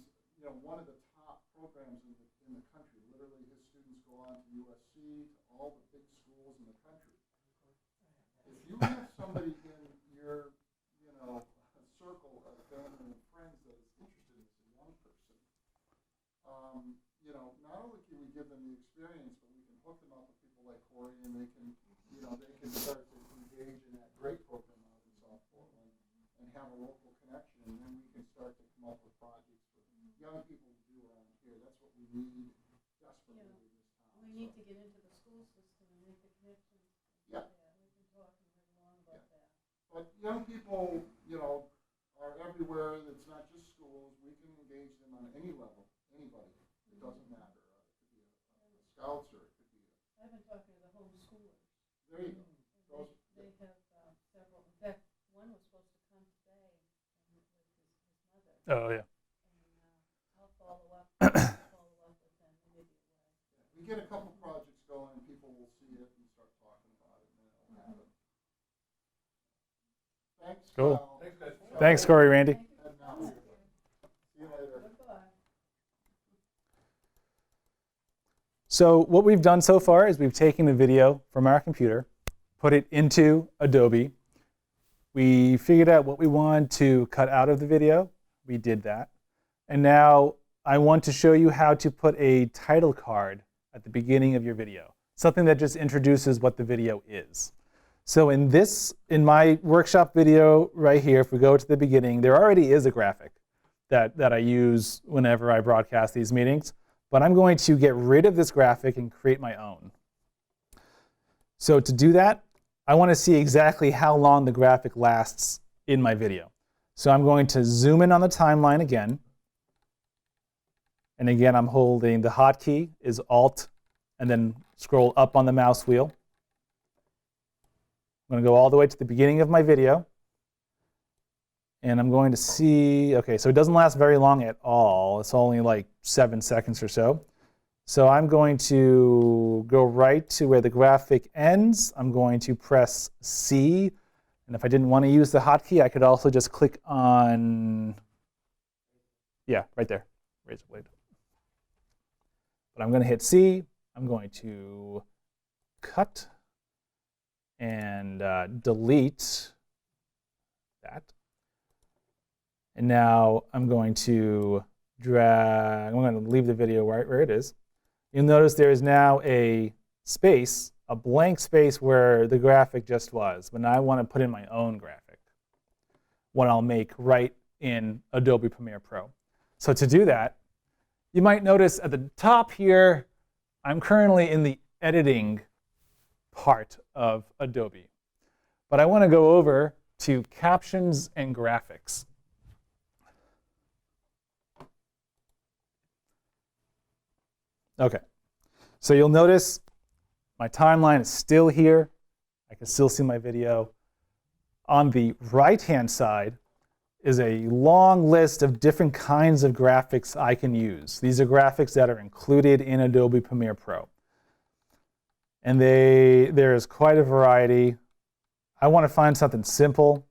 one of the top programs in the country. Literally, his students go on to USC, to all the big schools in the country. If you have somebody in your young people, you know, are everywhere. It's not just schools. We can engage them on any level, anybody. It doesn't matter. It could be a scouts or it could be I've been talking to the homeschoolers. there you go. Those, They have several, in fact, one was supposed to come today with his mother. Oh, yeah. And I'll follow up with them immediately. we get a couple projects going, and people will see it and start talking about it, and then it'll happen. Thanks. Cool. Cal. Thanks, guys. Thanks, Corey, Randy. And now, see you later. Goodbye. So what we've done so far is we've taken the video from our computer, put it into Adobe. We figured out what we want to cut out of the video. We did that. And now I want to show you how to put a title card at the beginning of your video, something that just introduces what the video is. So in my workshop video right here, if we go to the beginning, there already is a graphic that I use whenever I broadcast these meetings. But I'm going to get rid of this graphic and create my own. So to do that, I want to see exactly how long the graphic lasts in my video. So I'm going to zoom in on the timeline again. And again, I'm holding the hotkey is Alt and then scroll up on the mouse wheel. I'm going to go all the way to the beginning of my video. And I'm going to see, okay, so it doesn't last very long at all. It's only like 7 seconds or so. So I'm going to go right to where the graphic ends. I'm going to press C. And if I didn't want to use the hotkey, I could also just click on, yeah, right there, razor blade. But I'm going to hit C. I'm going to cut and delete that. And now I'm going to drag, I'm going to leave the video right where it is. You'll notice there is now a space, a blank space where the graphic just was. But now I want to put in my own graphic, one I'll make right in Adobe Premiere Pro. So to do that, you might notice at the top here, I'm currently in the editing part of Adobe. But I want to go over to Captions and Graphics. Okay, so you'll notice my timeline is still here. I can still see my video. On the right-hand side is a long list of different kinds of graphics I can use. These are graphics that are included in Adobe Premiere Pro. And there is quite a variety. I want to find something simple.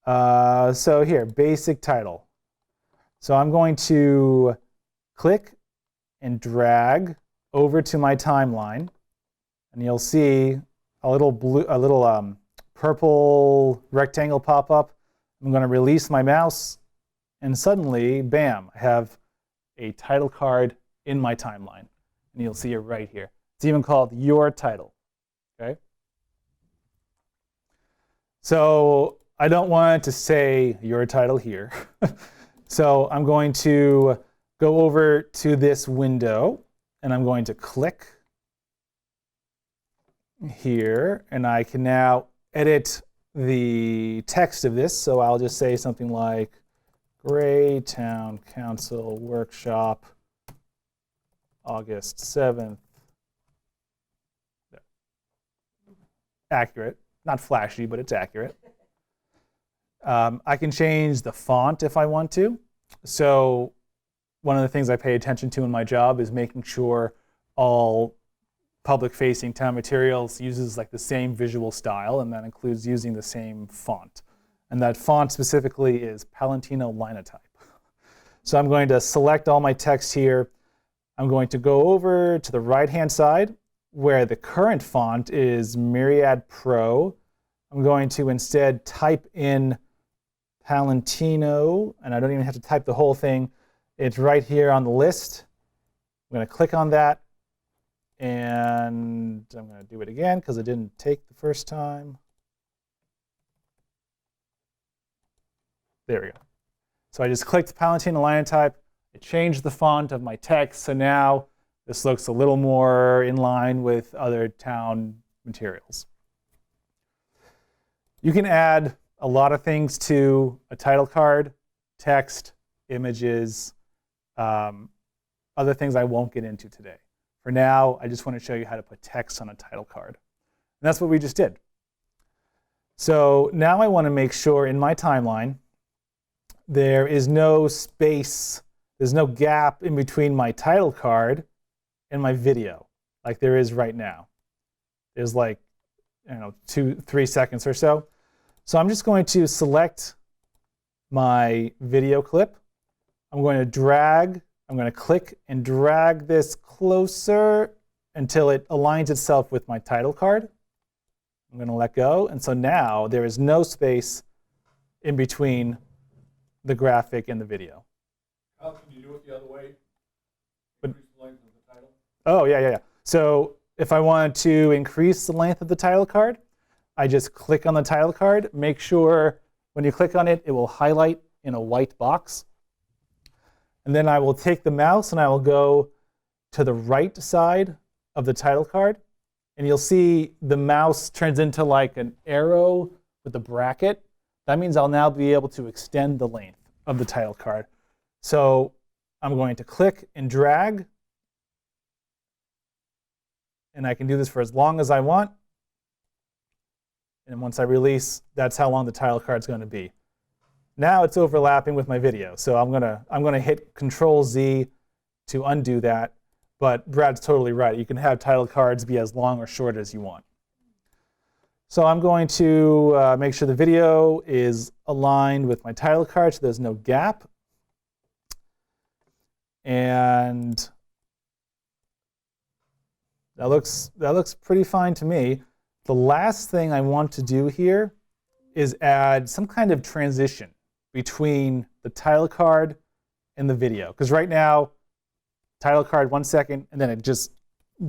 So here, basic title. So I'm going to click and drag over to my timeline, and you'll see a little purple rectangle pop up. I'm going to release my mouse, and suddenly, bam, I have a title card in my timeline, and you'll see it right here. It's even called Your Title. Okay. So I don't want to say Your Title here, so I'm going to go over to this window, and I'm going to click here, and I can now edit the text of this. So I'll just say something like Gray Town Council Workshop, August 7th. Accurate, not flashy, but it's accurate. I can change the font if I want to. So one of the things I pay attention to in my job is making sure all public-facing town materials uses like the same visual style, and that includes using the same font. And that font specifically is Palantino Linotype. So I'm going to select all my text here. I'm going to go over to the right-hand side where the current font is Myriad Pro. I'm going to instead type in Palantino, and I don't even have to type the whole thing. It's right here on the list. I'm going to click on that, and I'm going to do it again because it didn't take the first time. There we go. So I just clicked Palantino Linotype. It changed the font of my text, so now this looks a little more in line with other town materials. You can add a lot of things to a title card, text, images, other things I won't get into today. For now, I just want to show you how to put text on a title card. And that's what we just did. So now I want to make sure in my timeline there is no space, there's no gap in between my title card and my video like there is right now. There's like, 2-3 seconds or so. So I'm just going to select my video clip. I'm going to click and drag this closer until it aligns itself with my title card. I'm going to let go, and so now there is no space in between the graphic and the video. How can you do it the other way? But- Increase the length of the title? Oh, yeah. So if I want to increase the length of the title card, I just click on the title card. Make sure when you click on it, it will highlight in a white box. And then I will take the mouse and I will go to the right side of the title card. And you'll see the mouse turns into like an arrow with a bracket. That means I'll now be able to extend the length of the title card. So I'm going to click and drag. And I can do this for as long as I want. And once I release, that's how long the title card is going to be. Now it's overlapping with my video. So I'm gonna hit Control-Z to undo that. But Brad's totally right. You can have title cards be as long or short as you want. So I'm going to make sure the video is aligned with my title card so there's no gap. And that looks pretty fine to me. The last thing I want to do here is add some kind of transition between the title card and the video. Because right now, title card 1 second, and then it just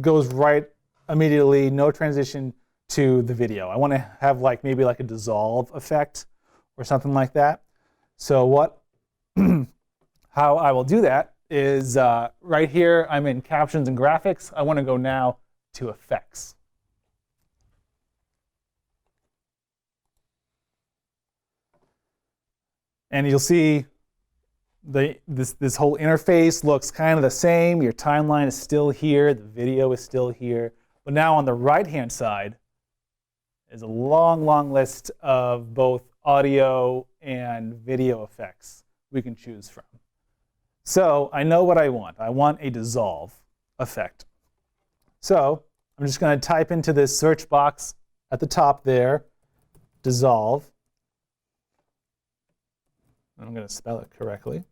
goes right immediately, no transition to the video. I want to have maybe a dissolve effect or something like that. So how I will do that is right here, I'm in captions and graphics. I want to go now to effects. And you'll see this whole interface looks kind of the same. Your timeline is still here. The video is still here. But now on the right-hand side is a long list of both audio and video effects we can choose from. So I know what I want. I want a dissolve effect. So I'm just going to type into this search box at the top there, dissolve. I'm going to spell it correctly.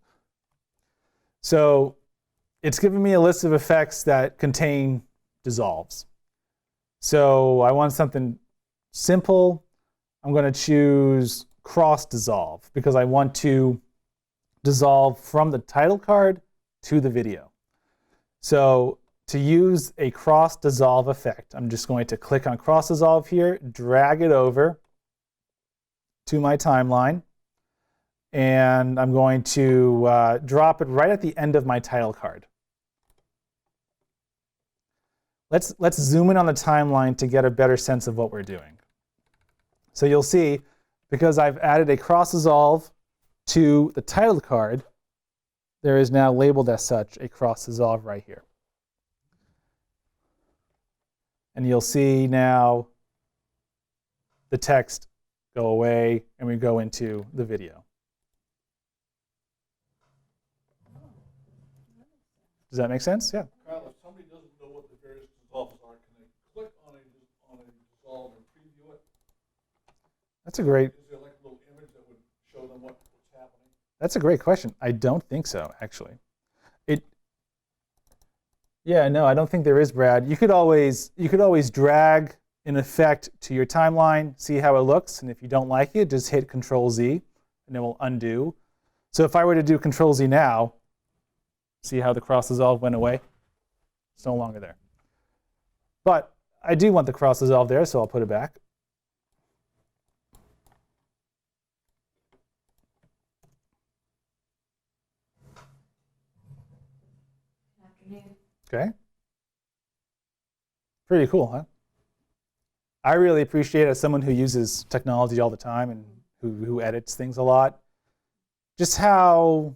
So it's giving me a list of effects that contain dissolves. So I want something simple. I'm going to choose cross dissolve because I want to dissolve from the title card to the video. So to use a cross dissolve effect, I'm just going to click on cross dissolve here, drag it over to my timeline. And I'm going to drop it right at the end of my title card. Let's zoom in on the timeline to get a better sense of what we're doing. So you'll see, because I've added a cross dissolve to the title card, there is now labeled as such a cross dissolve right here. And you'll see now the text go away and we go into the video. Does that make sense? Yeah. Kyle, if somebody doesn't know what the various dissolves are, can they click on a dissolve and preview it? That's a great Is there like a little image that would show them what's happening? That's a great question. I don't think so, actually. Yeah, no, I don't think there is, Brad. You could always drag an effect to your timeline, see how it looks, and if you don't like it, just hit Control-Z, and it will undo. So if I were to do Control-Z now, see how the cross dissolve went away? It's no longer there. But I do want the cross dissolve there, so I'll put it back. Afternoon. Okay. Pretty cool, huh? I really appreciate, as someone who uses technology all the time and who edits things a lot, just how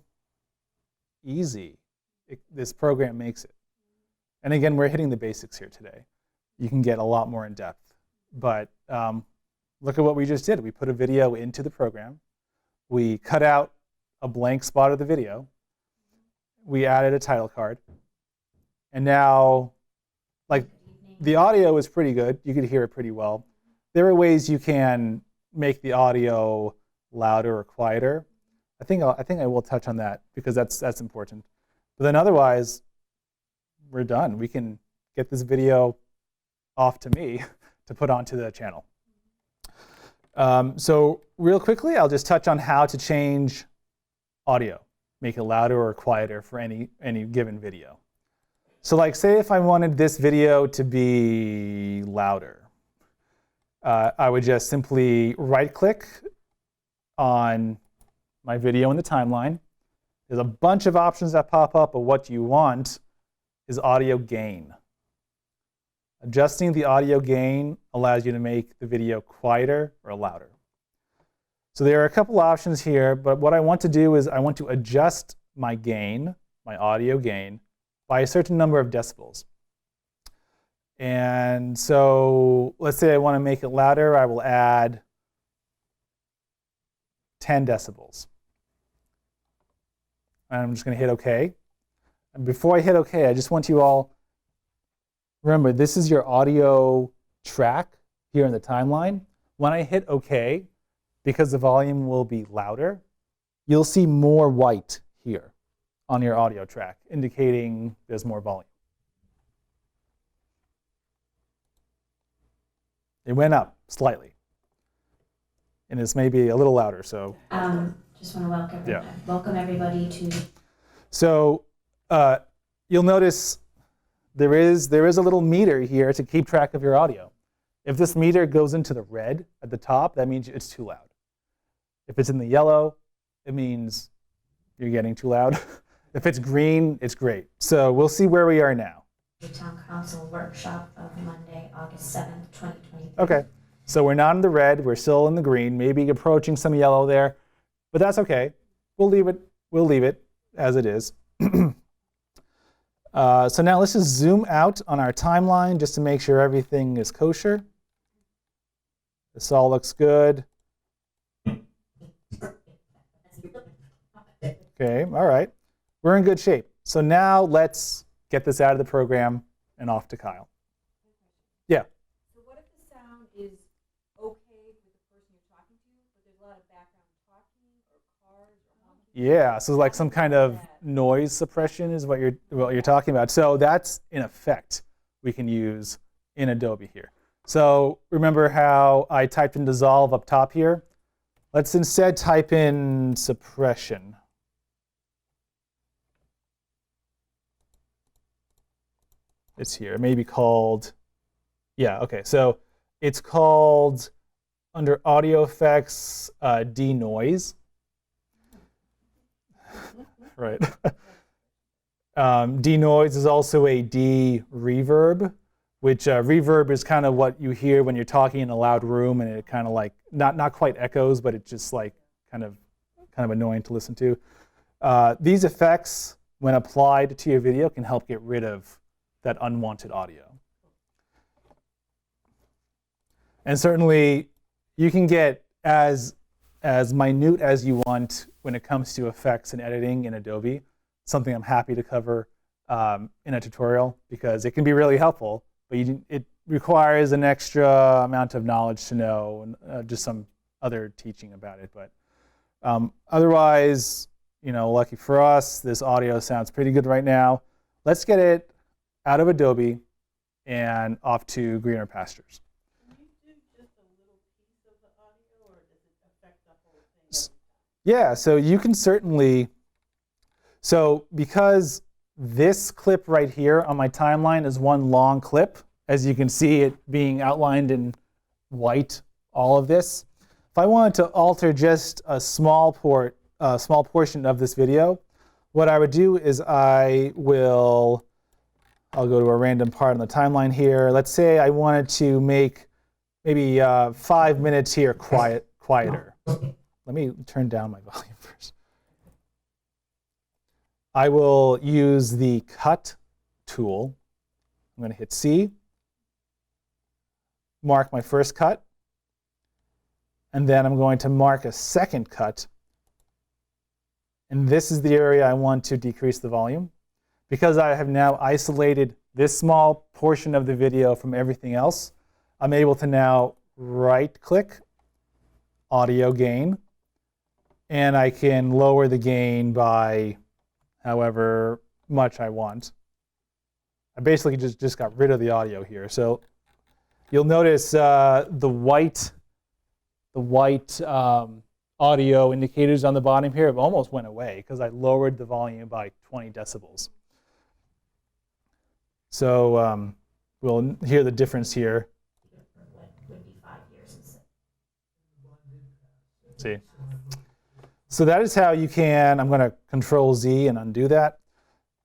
easy this program makes it. And again, we're hitting the basics here today. You can get a lot more in depth. But look at what we just did. We put a video into the program. We cut out a blank spot of the video. We added a title card. And now, like, the audio is pretty good. You could hear it pretty well. There are ways you can make the audio louder or quieter. I think I will touch on that because that's important. But then otherwise, we're done. We can get this video off to me to put onto the channel. So real quickly, I'll just touch on how to change audio, make it louder or quieter for any given video. So like, say if I wanted this video to be louder, I would just simply right-click on my video in the timeline. There's a bunch of options that pop up, but what you want is audio gain. Adjusting the audio gain allows you to make the video quieter or louder. So there are a couple options here, but what I want to do is I want to adjust my gain, my audio gain, by a certain number of decibels. And so let's say I want to make it louder, I will add 10 decibels. And I'm just going to hit OK. And before I hit OK, I just want you all, remember, this is your audio track here in the timeline. When I hit OK, because the volume will be louder, you'll see more white here on your audio track, indicating there's more volume. It went up slightly. And it's maybe a little louder, so. Just want to welcome everybody to. So you'll notice there is a little meter here to keep track of your audio. If this meter goes into the red at the top, that means it's too loud. If it's in the yellow, it means you're getting too loud. If it's green, it's great. So we'll see where we are now. The Town Council workshop of Monday, August 7th, 2023. Okay, so we're not in the red, we're still in the green, maybe approaching some yellow there, but that's okay. We'll leave it as it is. So now let's just zoom out on our timeline just to make sure everything is kosher. This all looks good. Okay, all right. We're in good shape. So now let's get this out of the program and off to Kyle. Yeah. So what if the sound is okay with the person you're talking to, but there's a lot of background talking or cars or honking? Yeah, so like some kind of noise suppression is what you're talking about. So that's an effect we can use in Adobe here. So remember how I typed in dissolve up top here? Let's instead type in suppression. It's here. It may be called, yeah, okay. So it's called, under audio effects, denoise. Right. Denoise is also a de-reverb, which reverb is kind of what you hear when you're talking in a loud room, and it kind of like, not quite echoes, but it's just like kind of annoying to listen to. These effects, when applied to your video, can help get rid of that unwanted audio. And certainly, you can get as minute as you want when it comes to effects and editing in Adobe, something I'm happy to cover in a tutorial because it can be really helpful, but it requires an extra amount of knowledge to know and just some other teaching about it. But otherwise, lucky for us, this audio sounds pretty good right now. Let's get it out of Adobe and off to greener pastures. Can you do just a little piece of the audio, or does it affect the whole thing? Yeah, so you can certainly, because this clip right here on my timeline is one long clip, as you can see it being outlined in white, all of this. If I wanted to alter just a small portion of this video, what I would do is I'll go to a random part on the timeline here. Let's say I wanted to make maybe 5 minutes here quieter. Let me turn down my volume first. I will use the cut tool. I'm going to hit C, mark my first cut, and then I'm going to mark a second cut. And this is the area I want to decrease the volume. Because I have now isolated this small portion of the video from everything else, I'm able to now right-click, audio gain, and I can lower the gain by however much I want. I basically just got rid of the audio here. So you'll notice the white audio indicators on the bottom here have almost went away because I lowered the volume by 20 decibels. So we'll hear the difference here. Would be 5 years instead. See? So that is how you can, I'm going to Control Z and undo that,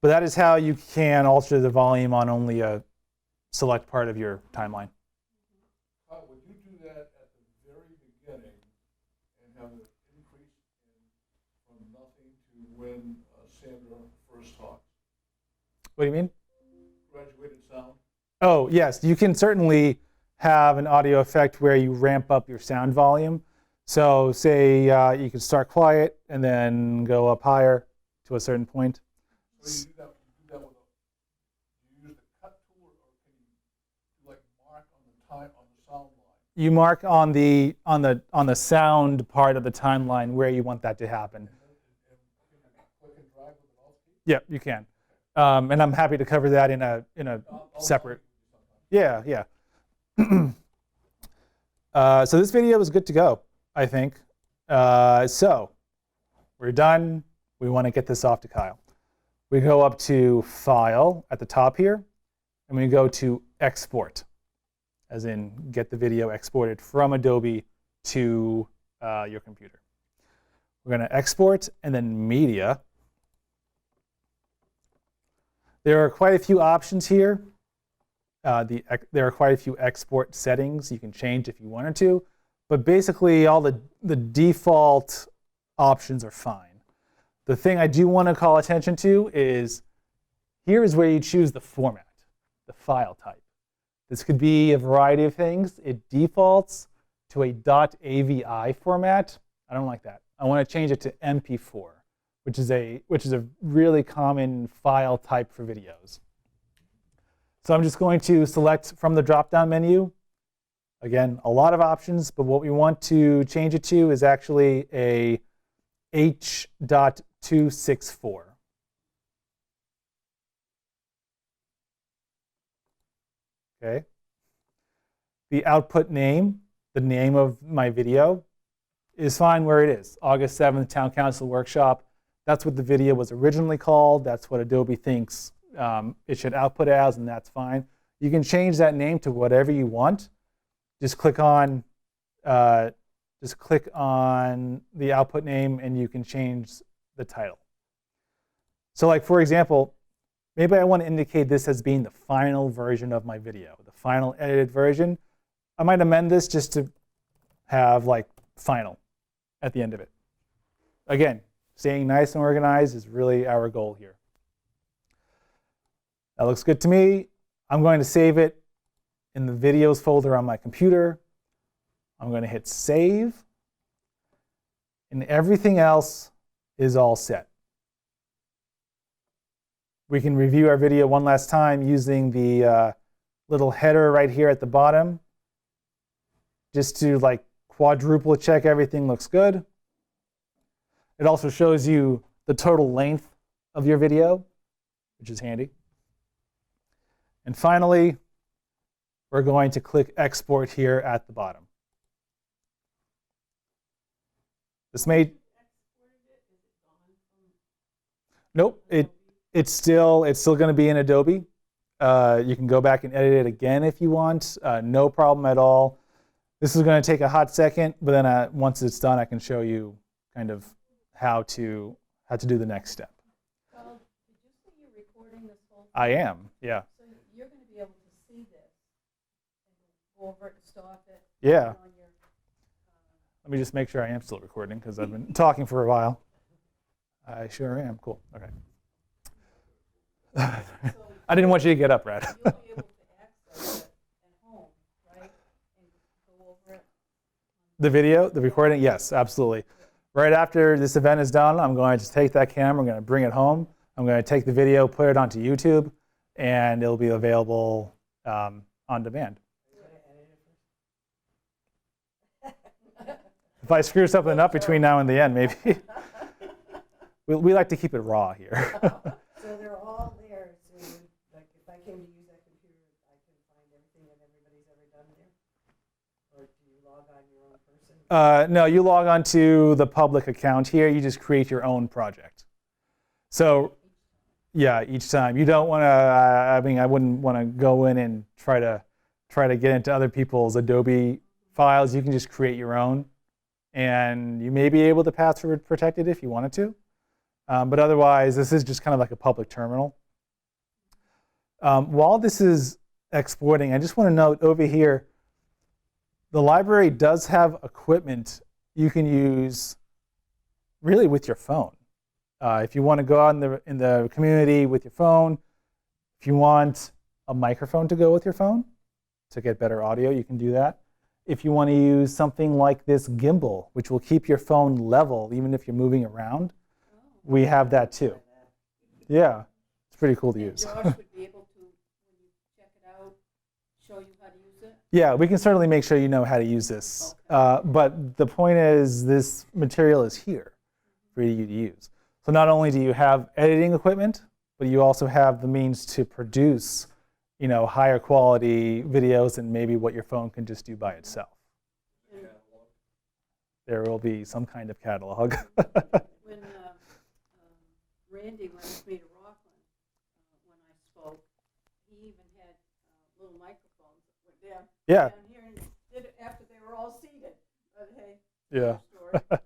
but that is how you can alter the volume on only a select part of your timeline. Would you do that at the very beginning and have it increase from nothing to when Sandra first talks? What do you mean? Graduated sound? Oh, yes, you can certainly have an audio effect where you ramp up your sound volume. So say you can start quiet and then go up higher to a certain point. So you do that with you use the cut tool, or can you like mark on the sound line? You mark on the sound part of the timeline where you want that to happen. And click and drag with the mouse key? Yeah, you can. And I'm happy to cover that in a I'll separate. sometime. Yeah. So this video is good to go, I think. So we're done. We want to get this off to Kyle. We go up to File at the top here, and we go to Export, as in get the video exported from Adobe to your computer. We're going to export and then Media. There are quite a few options here. There are quite a few export settings you can change if you wanted to, but basically all the default options are fine. The thing I do want to call attention to is here is where you choose the format, the file type. This could be a variety of things. It defaults to a .avi format. I don't like that. I want to change it to MP4, which is a really common file type for videos. So I'm just going to select from the drop-down menu. Again, a lot of options, but what we want to change it to is actually a H.264. Okay. The output name, the name of my video, is fine where it is. August 7th, Town Council Workshop. That's what the video was originally called. That's what Adobe thinks it should output as, and that's fine. You can change that name to whatever you want. Just click on the output name, and you can change the title. So, like for example, maybe I want to indicate this as being the final version of my video, the final edited version. I might amend this just to have like final at the end of it. Again, staying nice and organized is really our goal here. That looks good to me. I'm going to save it in the videos folder on my computer. I'm going to hit save. And everything else is all set. We can review our video one last time using the little header right here at the bottom, just to like quadruple check everything looks good. It also shows you the total length of your video, which is handy. And finally, we're going to click export here at the bottom. This may, nope, it's still going to be in Adobe. You can go back and edit it again if you want, no problem at all. This is going to take a hot second, but then once it's done, I can show you kind of how to do the next step. Well, did you say you're recording this whole thing? I am, yeah. So you're going to be able to see this and go over it and stop it Yeah. on your, Let me just make sure I am still recording because I've been talking for a while. I sure am. Cool. Okay. I didn't want you to get up, Brad. you'll be able to access it at home, right? And go over it. The video, the recording, yes, absolutely. Right after this event is done, I'm going to take that camera, I'm going to bring it home, I'm going to take the video, put it onto YouTube, and it'll be available on demand. If I screw something up between now and the end, maybe. We like to keep it raw here. So they're all there, so like if I came to use that computer, I can find everything that everybody's ever done there? Or do you log on your own person? No, you log on to the public account here, you just create your own project. So, yeah, each time. You don't want to, I mean, I wouldn't want to go in and try to get into other people's Adobe files. You can just create your own, and you may be able to password protect it if you wanted to. But otherwise, this is just kind of like a public terminal. While this is exporting, I just want to note over here, the library does have equipment you can use really with your phone. If you want to go out in the community with your phone, if you want a microphone to go with your phone to get better audio, you can do that. If you want to use something like this gimbal, which will keep your phone level even if you're moving around, we have that too. Yeah, it's pretty cool to And use. Josh would be able to, when you check it out, show you how to use it? Yeah, we can certainly make sure you know how to use this. But the point is, this material is here for you to use. So not only do you have editing equipment, but you also have the means to produce, higher quality videos than maybe what your phone can just do by itself. And There will be some kind of catalog. when Randy went with me to Rockland, when I spoke, he even had little microphones that went down, Yeah. down here and did it after they were all seated. But hey, Yeah. story. But,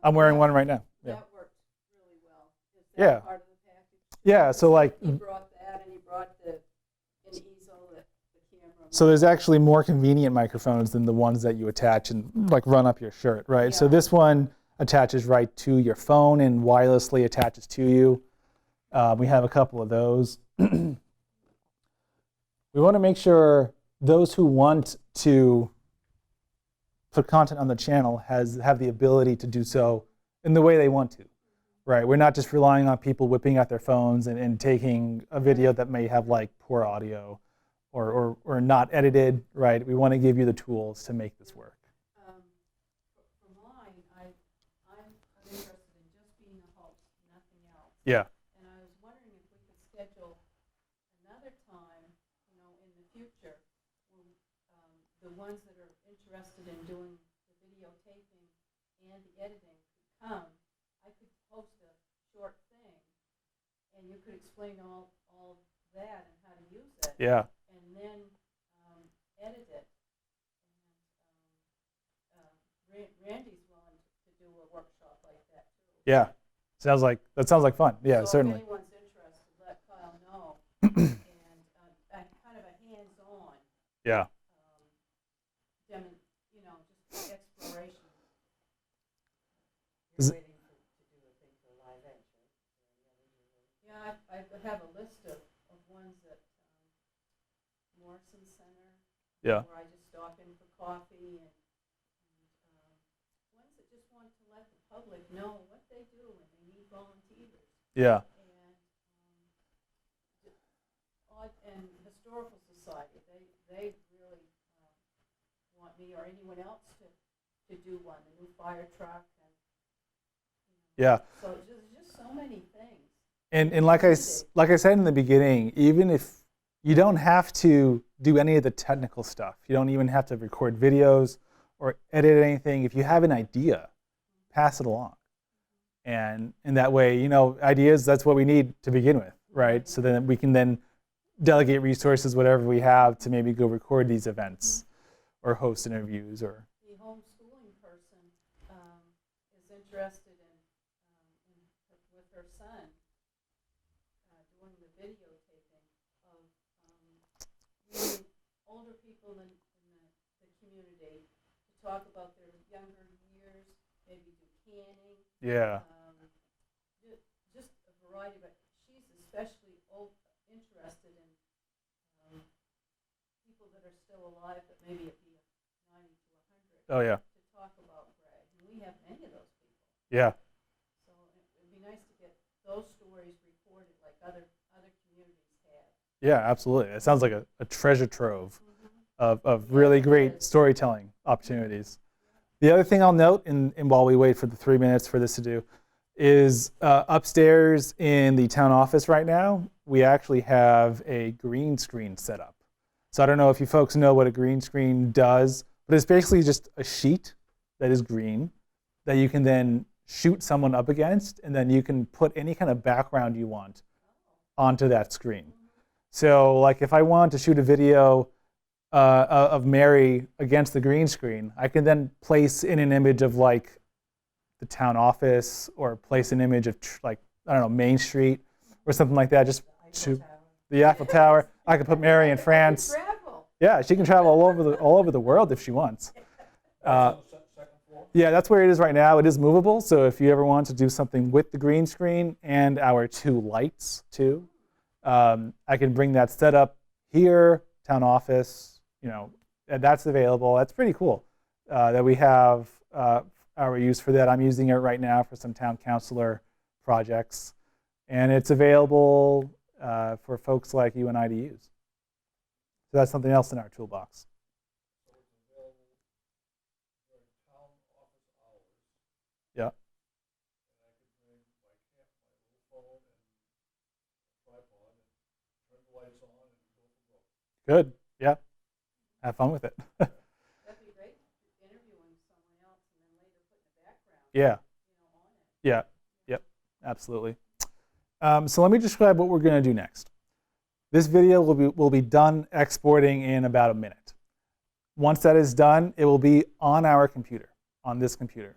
I'm wearing one right now. Yeah. that worked really well. Is that Yeah. part of the package? Yeah. So like, He brought that, and he brought an easel, the camera. so there's actually more convenient microphones than the ones that you attach and like run up your shirt, right? So Yeah. this one attaches right to your phone and wirelessly attaches to you. We have a couple of those. We want to make sure those who want to put content on the channel have the ability to do so in the way they want to, right? We're not just relying on people whipping out their phones and taking a video that may have like poor audio or not edited, right? We want to give you the tools to make this work. For mine, I'm interested in just being a host, nothing else. Yeah. And I was wondering if we could schedule another time, in the future, when the ones that are interested in doing the videotaping and the editing could come. I could host a short thing, and you could explain all that and how to use it. Yeah. And then edit it. And Randy's willing to do a workshop like that too. Yeah. That sounds like fun. Yeah, So certainly. if anyone's interested, let Kyle know. And kind of a hands-on, Yeah. just exploration. Is You're it- waiting to do a thing for Live Edge, right? Yeah, I have a list of ones at Morrison Center. Yeah. Where I just stop in for coffee and ones that just want to let the public know what they do when they need volunteers. Yeah. And Historical Society, they really want me or anyone else to do one, the new fire truck and. Yeah. So there's just so many things. And like I said in the beginning, even if you don't have to do any of the technical stuff, you don't even have to record videos or edit anything. If you have an idea, pass it along. And in that way, ideas, that's what we need to begin with, right? So then we can then delegate resources, whatever we have, to maybe go record these events or host interviews or. The homeschooling person is interested with her son doing the videotaping of older people in the community talk about their younger years, maybe do canning. Yeah. Just a variety, but she's especially interested in people that are still alive, but maybe at the 90 to 100. Oh, yeah. To talk about Greg, and we have many of those people. Yeah. So it'd be nice to get those stories recorded like other communities have. Yeah, absolutely. It sounds like a treasure trove of really great storytelling opportunities. The other thing I'll note, and while we wait for the 3 minutes for this to do, is upstairs in the town office right now, we actually have a green screen set up. So I don't know if you folks know what a green screen does, but it's basically just a sheet that is green that you can then shoot someone up against, and then you can put any kind of background you want onto that screen. So like if I want to shoot a video of Mary against the green screen, I can then place in an image of like the town office, or place an image of like, I don't know, Main Street or something like that. Just shoot the Eiffel Tower. I could put Mary in France. Travel. Yeah, she can travel all over the world if she wants. Second floor? Yeah, that's where it is right now. It is movable, so if you ever want to do something with the green screen and our 2 lights too, I can bring that set up here, town office, and that's available. That's pretty cool that we have our use for that. I'm using it right now for some town councilor projects, and it's available for folks like you and I to use. So that's something else in our toolbox. So it's available during town office hours. Yeah. And I could bring my little phone and a tripod and turn the lights on and go for broke. Good. Yeah. Have fun with it. That'd be great, interviewing someone else and then later putting the background, Yeah. on it. Yeah. Yep. Absolutely. So let me describe what we're going to do next. This video will be done exporting in about a minute. Once that is done, it will be on our computer, on this computer.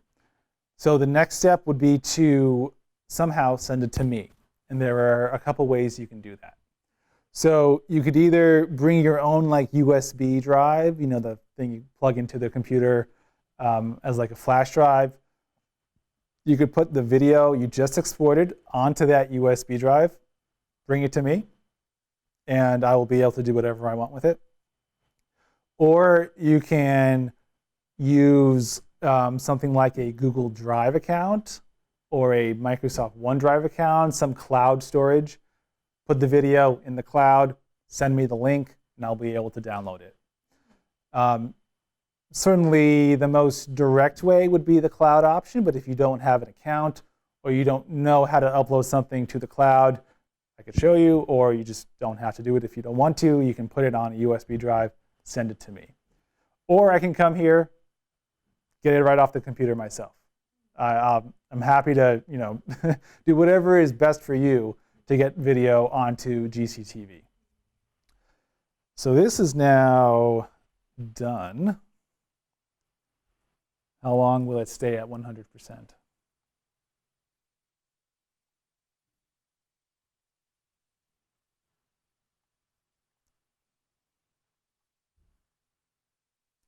So the next step would be to somehow send it to me. And there are a couple ways you can do that. So you could either bring your own like USB drive, the thing you plug into the computer as like a flash drive. You could put the video you just exported onto that USB drive, bring it to me, and I will be able to do whatever I want with it. Or you can use something like a Google Drive account or a Microsoft OneDrive account, some cloud storage. Put the video in the cloud, send me the link, and I'll be able to download it. Certainly the most direct way would be the cloud option, but if you don't have an account or you don't know how to upload something to the cloud, I could show you, or you just don't have to do it if you don't want to. You can put it on a USB drive, send it to me. Or I can come here, get it right off the computer myself. I'm happy to do whatever is best for you to get video onto GCTV. So this is now done. How long will it stay at 100%?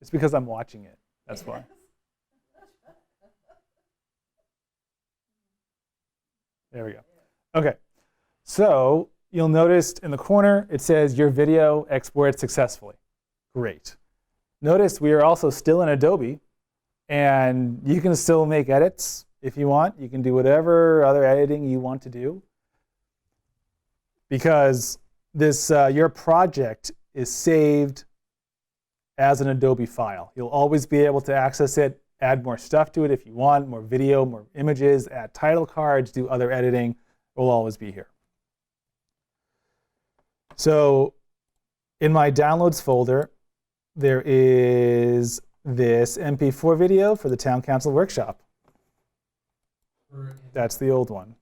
It's because I'm watching it. That's why. There we go. Okay. So you'll notice in the corner it says your video exported successfully. Great. Notice we are also still in Adobe, and you can still make edits if you want. You can do whatever other editing you want to do, because this your project is saved as an Adobe file. You'll always be able to access it, add more stuff to it if you want, more video, more images, add title cards, do other editing. It will always be here. So in my downloads folder, there is this MP4 video for the Town Council Workshop. That's the old one.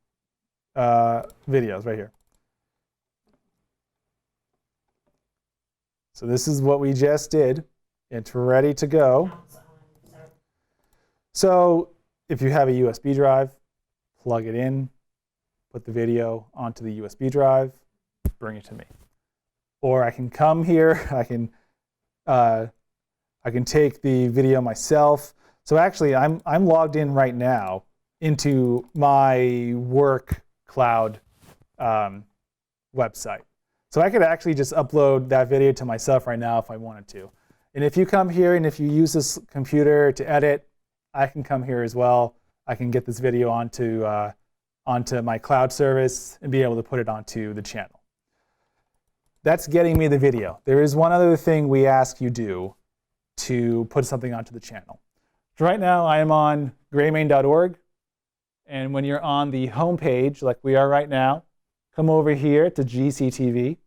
Videos right here. So this is what we just did. It's ready to go. So if you have a USB drive, plug it in, put the video onto the USB drive, bring it to me. Or I can come here, I I can take the video myself. So actually, I'm logged in right now into my work cloud website. So I could actually just upload that video to myself right now if I wanted to. And if you come here and if you use this computer to edit, I can come here as well. I can get this video onto my cloud service and be able to put it onto the channel. That's getting me the video. There is one other thing we ask you do to put something onto the channel. So right now I am on graymain.org, and when you're on the home page, like we are right now, come over here to GCTV.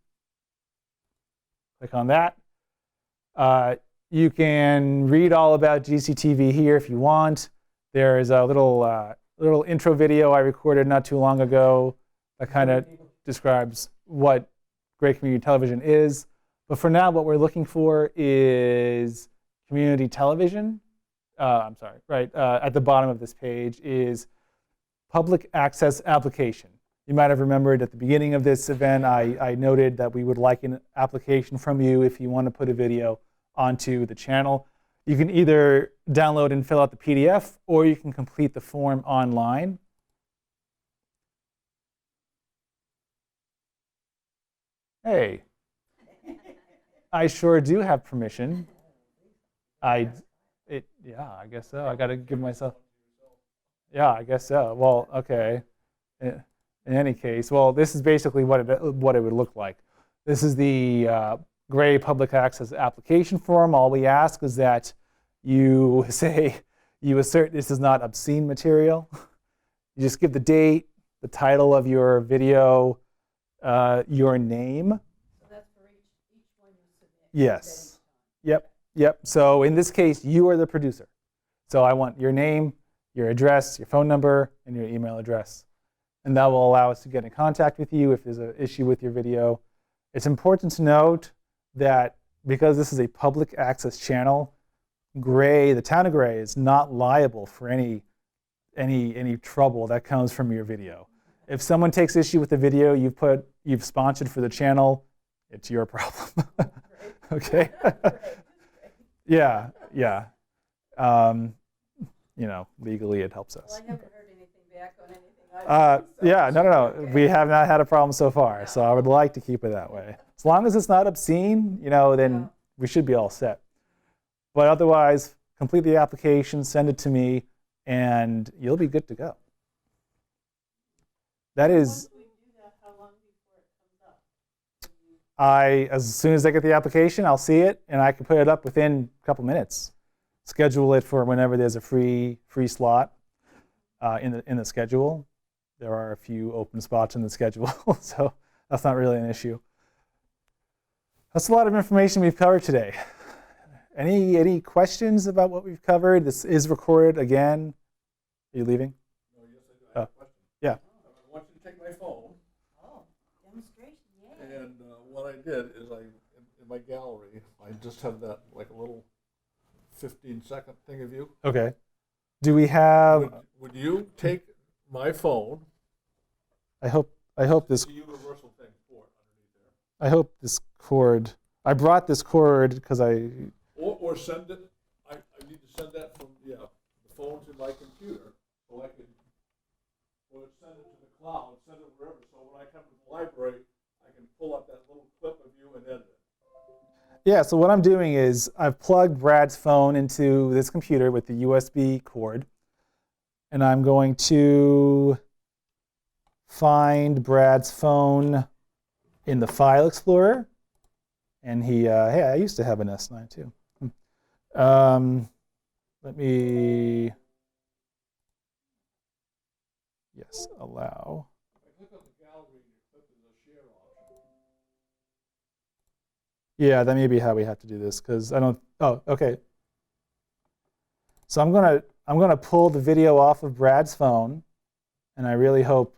Click on that. You can read all about GCTV here if you want. There is a little intro video I recorded not too long ago that kind of describes what Gray Community Television is. But for now, what we're looking for is community television. I'm sorry, right at the bottom of this page is public access application. You might have remembered at the beginning of this event, I noted that we would like an application from you if you want to put a video onto the channel. You can either download and fill out the PDF, or you can complete the form online. Hey, I sure do have permission. Yeah, I guess so. I got to give myself. Yeah, I guess so. Well, okay. In any case, well, this is basically what it would look like. This is the Gray Public Access application form. All we ask is that you assert this is not obscene material. You just give the date, the title of your video, your name. So that's for each one you submit. Yes. Yep. So in this case, you are the producer. So I want your name, your address, your phone number, and your email address. And that will allow us to get in contact with you if there's an issue with your video. It's important to note that because this is a public access channel, Gray, the town of Gray, is not liable for any trouble that comes from your video. If someone takes issue with the video you've sponsored for the channel, it's your problem. Okay. Yeah. Legally it helps us. Well, I haven't heard anything back on anything I've done, so Yeah, it should be no. okay. We have not had a problem so far, so I would like to keep it that way. As long as it's not obscene, then we should be all set. But otherwise, complete the application, send it to me, and you'll be good to go. That is, Once we do that, how long before it comes up? as soon as I get the application, I'll see it, and I can put it up within a couple minutes. Schedule it for whenever there's a free slot in the schedule. There are a few open spots in the schedule, so that's not really an issue. That's a lot of information we've covered today. Any questions about what we've covered? This is recorded again. Are you leaving? No, yes, I do. I have a question. Yeah. I want you to take my phone, Oh, demonstration, yay. and what I did is in my gallery, I just have that like a little 15-second thing of you. Okay. Do we have? Would you take my phone? I hope this. The universal thing for it underneath there. I hope this cord. I brought this cord because I. Or send it. I need to send that from the phone to my computer, so I can. Or send it to the cloud. Send it wherever. So when I come to the library, I can pull up that little clip of you and edit it. Yeah. So what I'm doing is I've plugged Brad's phone into this computer with the USB cord, and I'm going to find Brad's phone in the File Explorer. And hey, I used to have an S9 too. Let me, yes, allow. If I click on the gallery and you click on the share option. Yeah, that may be how we have to do this because I don't. Oh, okay. So I'm gonna pull the video off of Brad's phone, and I really hope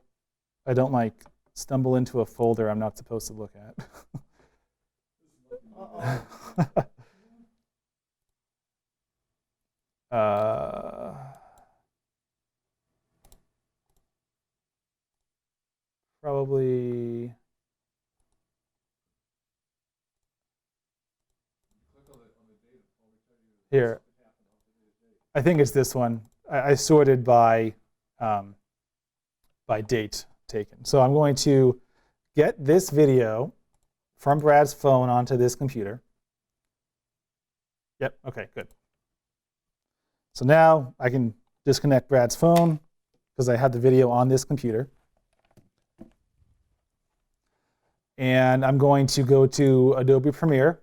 I don't stumble into a folder I'm not supposed to look at. Probably. Click on the data. Probably tell you Here, I think it's this one. I sorted by date taken. So I'm going to get this video from Brad's phone onto this computer. Yep, okay, good. So now I can disconnect Brad's phone because I have the video on this computer. And I'm going to go to Adobe Premiere.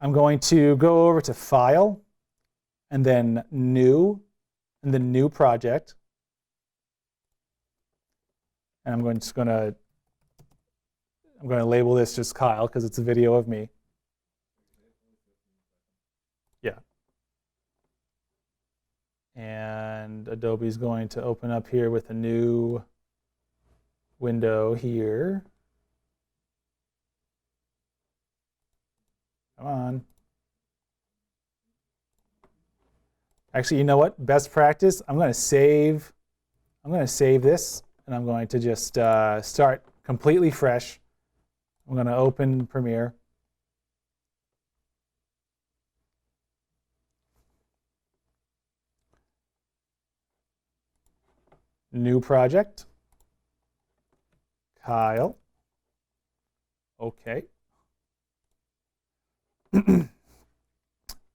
I'm going to go over to File, and then New, and then New Project. And I'm going to label this just Kyle because it's a video of me. Yeah. And Adobe's going to open up here with a new window here. Come on. Actually, you know what? Best practice, I'm going to save this, and I'm going to just start completely fresh. I'm going to open Premiere. New project. Kyle. Okay.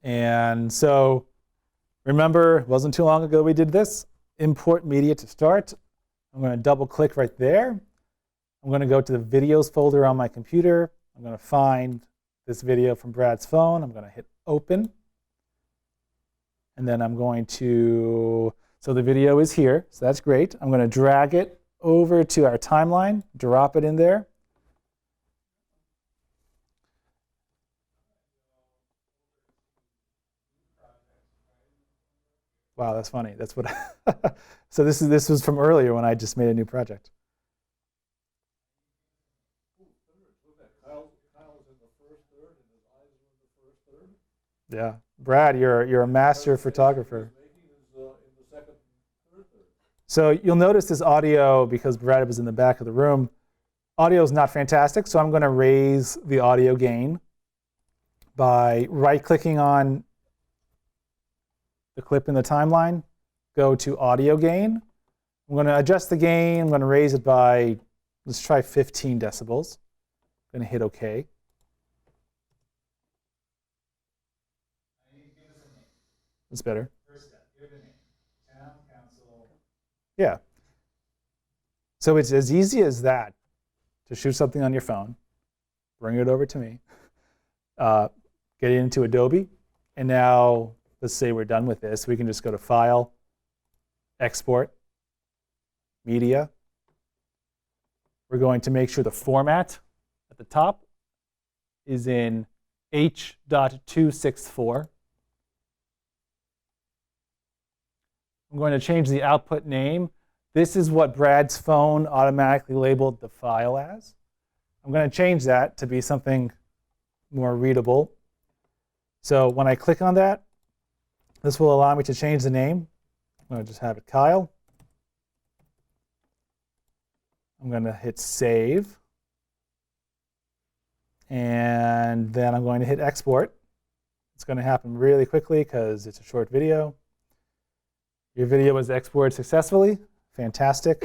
And so remember, it wasn't too long ago we did this. Import media to start. I'm going to double click right there. I'm going to go to the videos folder on my computer. I'm going to find this video from Brad's phone. I'm going to hit open. And then I'm going to, so the video is here, so that's great. I'm going to drag it over to our timeline, drop it in there. Wow, that's funny. That's what. So this was from earlier when I just made a new project. Yeah, Brad, you're a master photographer. So you'll notice this audio, because Brad was in the back of the room, audio is not fantastic. So I'm going to raise the audio gain by right-clicking on the clip in the timeline, go to audio gain. I'm going to adjust the gain. I'm going to raise it by, let's try 15 decibels. I'm going to hit OK. That's better. First step, give it a name. Town council. Yeah. So it's as easy as that to shoot something on your phone, bring it over to me, get it into Adobe, and now let's say we're done with this. We can just go to File, Export, Media. We're going to make sure the format at the top is in H.264. I'm going to change the output name. This is what Brad's phone automatically labeled the file as. I'm going to change that to be something more readable. So when I click on that, this will allow me to change the name. I'm going to just have it Kyle. I'm going to hit Save. And then I'm going to hit Export. It's going to happen really quickly because it's a short video. Your video was exported successfully. Fantastic.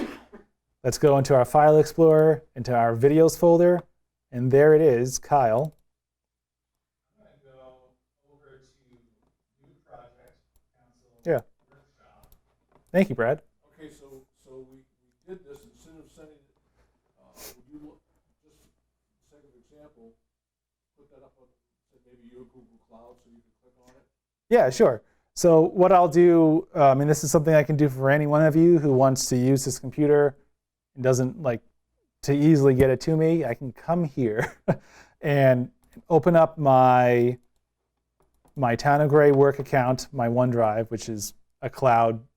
Let's go into our File Explorer, into our Videos folder, and there it is, Kyle. I'm going to go over to New Project, Council Workshop. Thank you, Brad. Okay, so we did this instead of sending it. Would you look, just for the sake of example, put that up on maybe your Google Cloud so you can click on it? Yeah, sure. So what I'll do, and this is something I can do for any one of you who wants to use this computer and doesn't like to easily get it to me, I can come here and open up my Town of Gray work account, my OneDrive, which is a cloud-based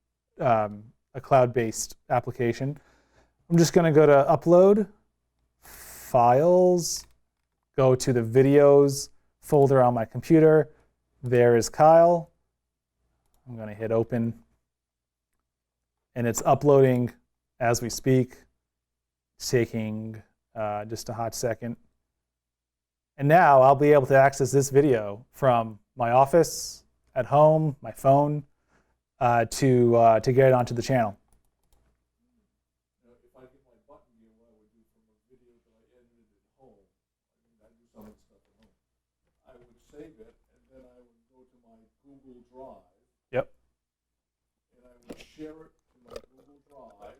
application. I'm just going to go to Upload, Files, go to the Videos folder on my computer. There is Kyle. I'm going to hit Open. And it's uploading as we speak. It's taking just a hot second. And now I'll be able to access this video from my office, at home, my phone, to get it onto the channel. Now, if I get my button gear, what I would do from a video that I edited at home, I do some of the stuff at home. I would save it, and then I would go to my Google Drive. Yep. And I would share it to my Google Drive,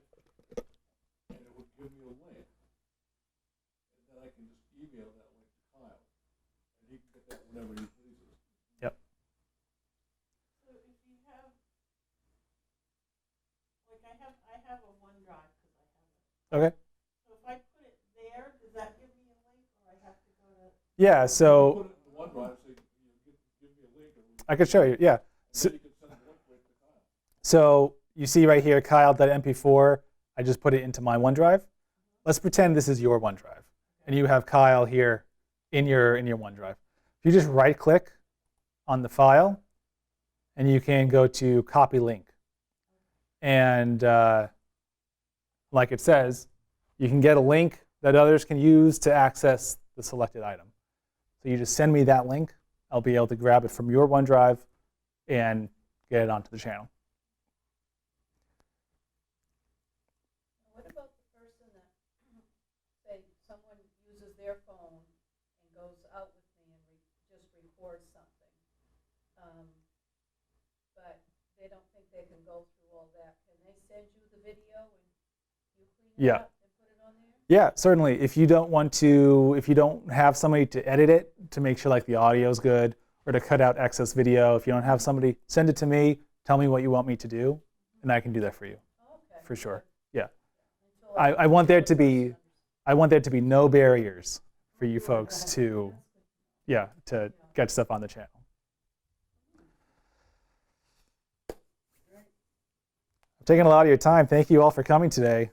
and it would give me a link. And then I can just email that link to Kyle, and he can get that whenever he pleases. Yep. So if you have, like I have a OneDrive because I have it. Okay. So if I put it there, does that give me a link or I have to go to? Yeah, so Put it in OneDrive, so give me a link, and I could show you. Yeah. So, then you can send the link right to Kyle. so you see right here, Kyle.mp4. I just put it into my OneDrive. Let's pretend this is your OneDrive, and you have Kyle here in your OneDrive. If you just right-click on the file, and you can go to Copy Link, and like it says, you can get a link that others can use to access the selected item. So you just send me that link. I'll be able to grab it from your OneDrive and get it onto the channel. What about the person that, say, someone uses their phone and goes out with me and just records something, but they don't think they can go through all that? Can they send you the video and you clean it Yeah. up and put it on there? Yeah, certainly. If you don't have somebody to edit it to make sure like the audio is good or to cut out excess video, if you don't have somebody, send it to me. Tell me what you want me to do, and I can do that for you, Okay. for sure. Yeah, Until I want there until to the be, person I want there to be no barriers for you folks to, to get stuff on the channel. I've taken a lot of your time. Thank you all for coming today.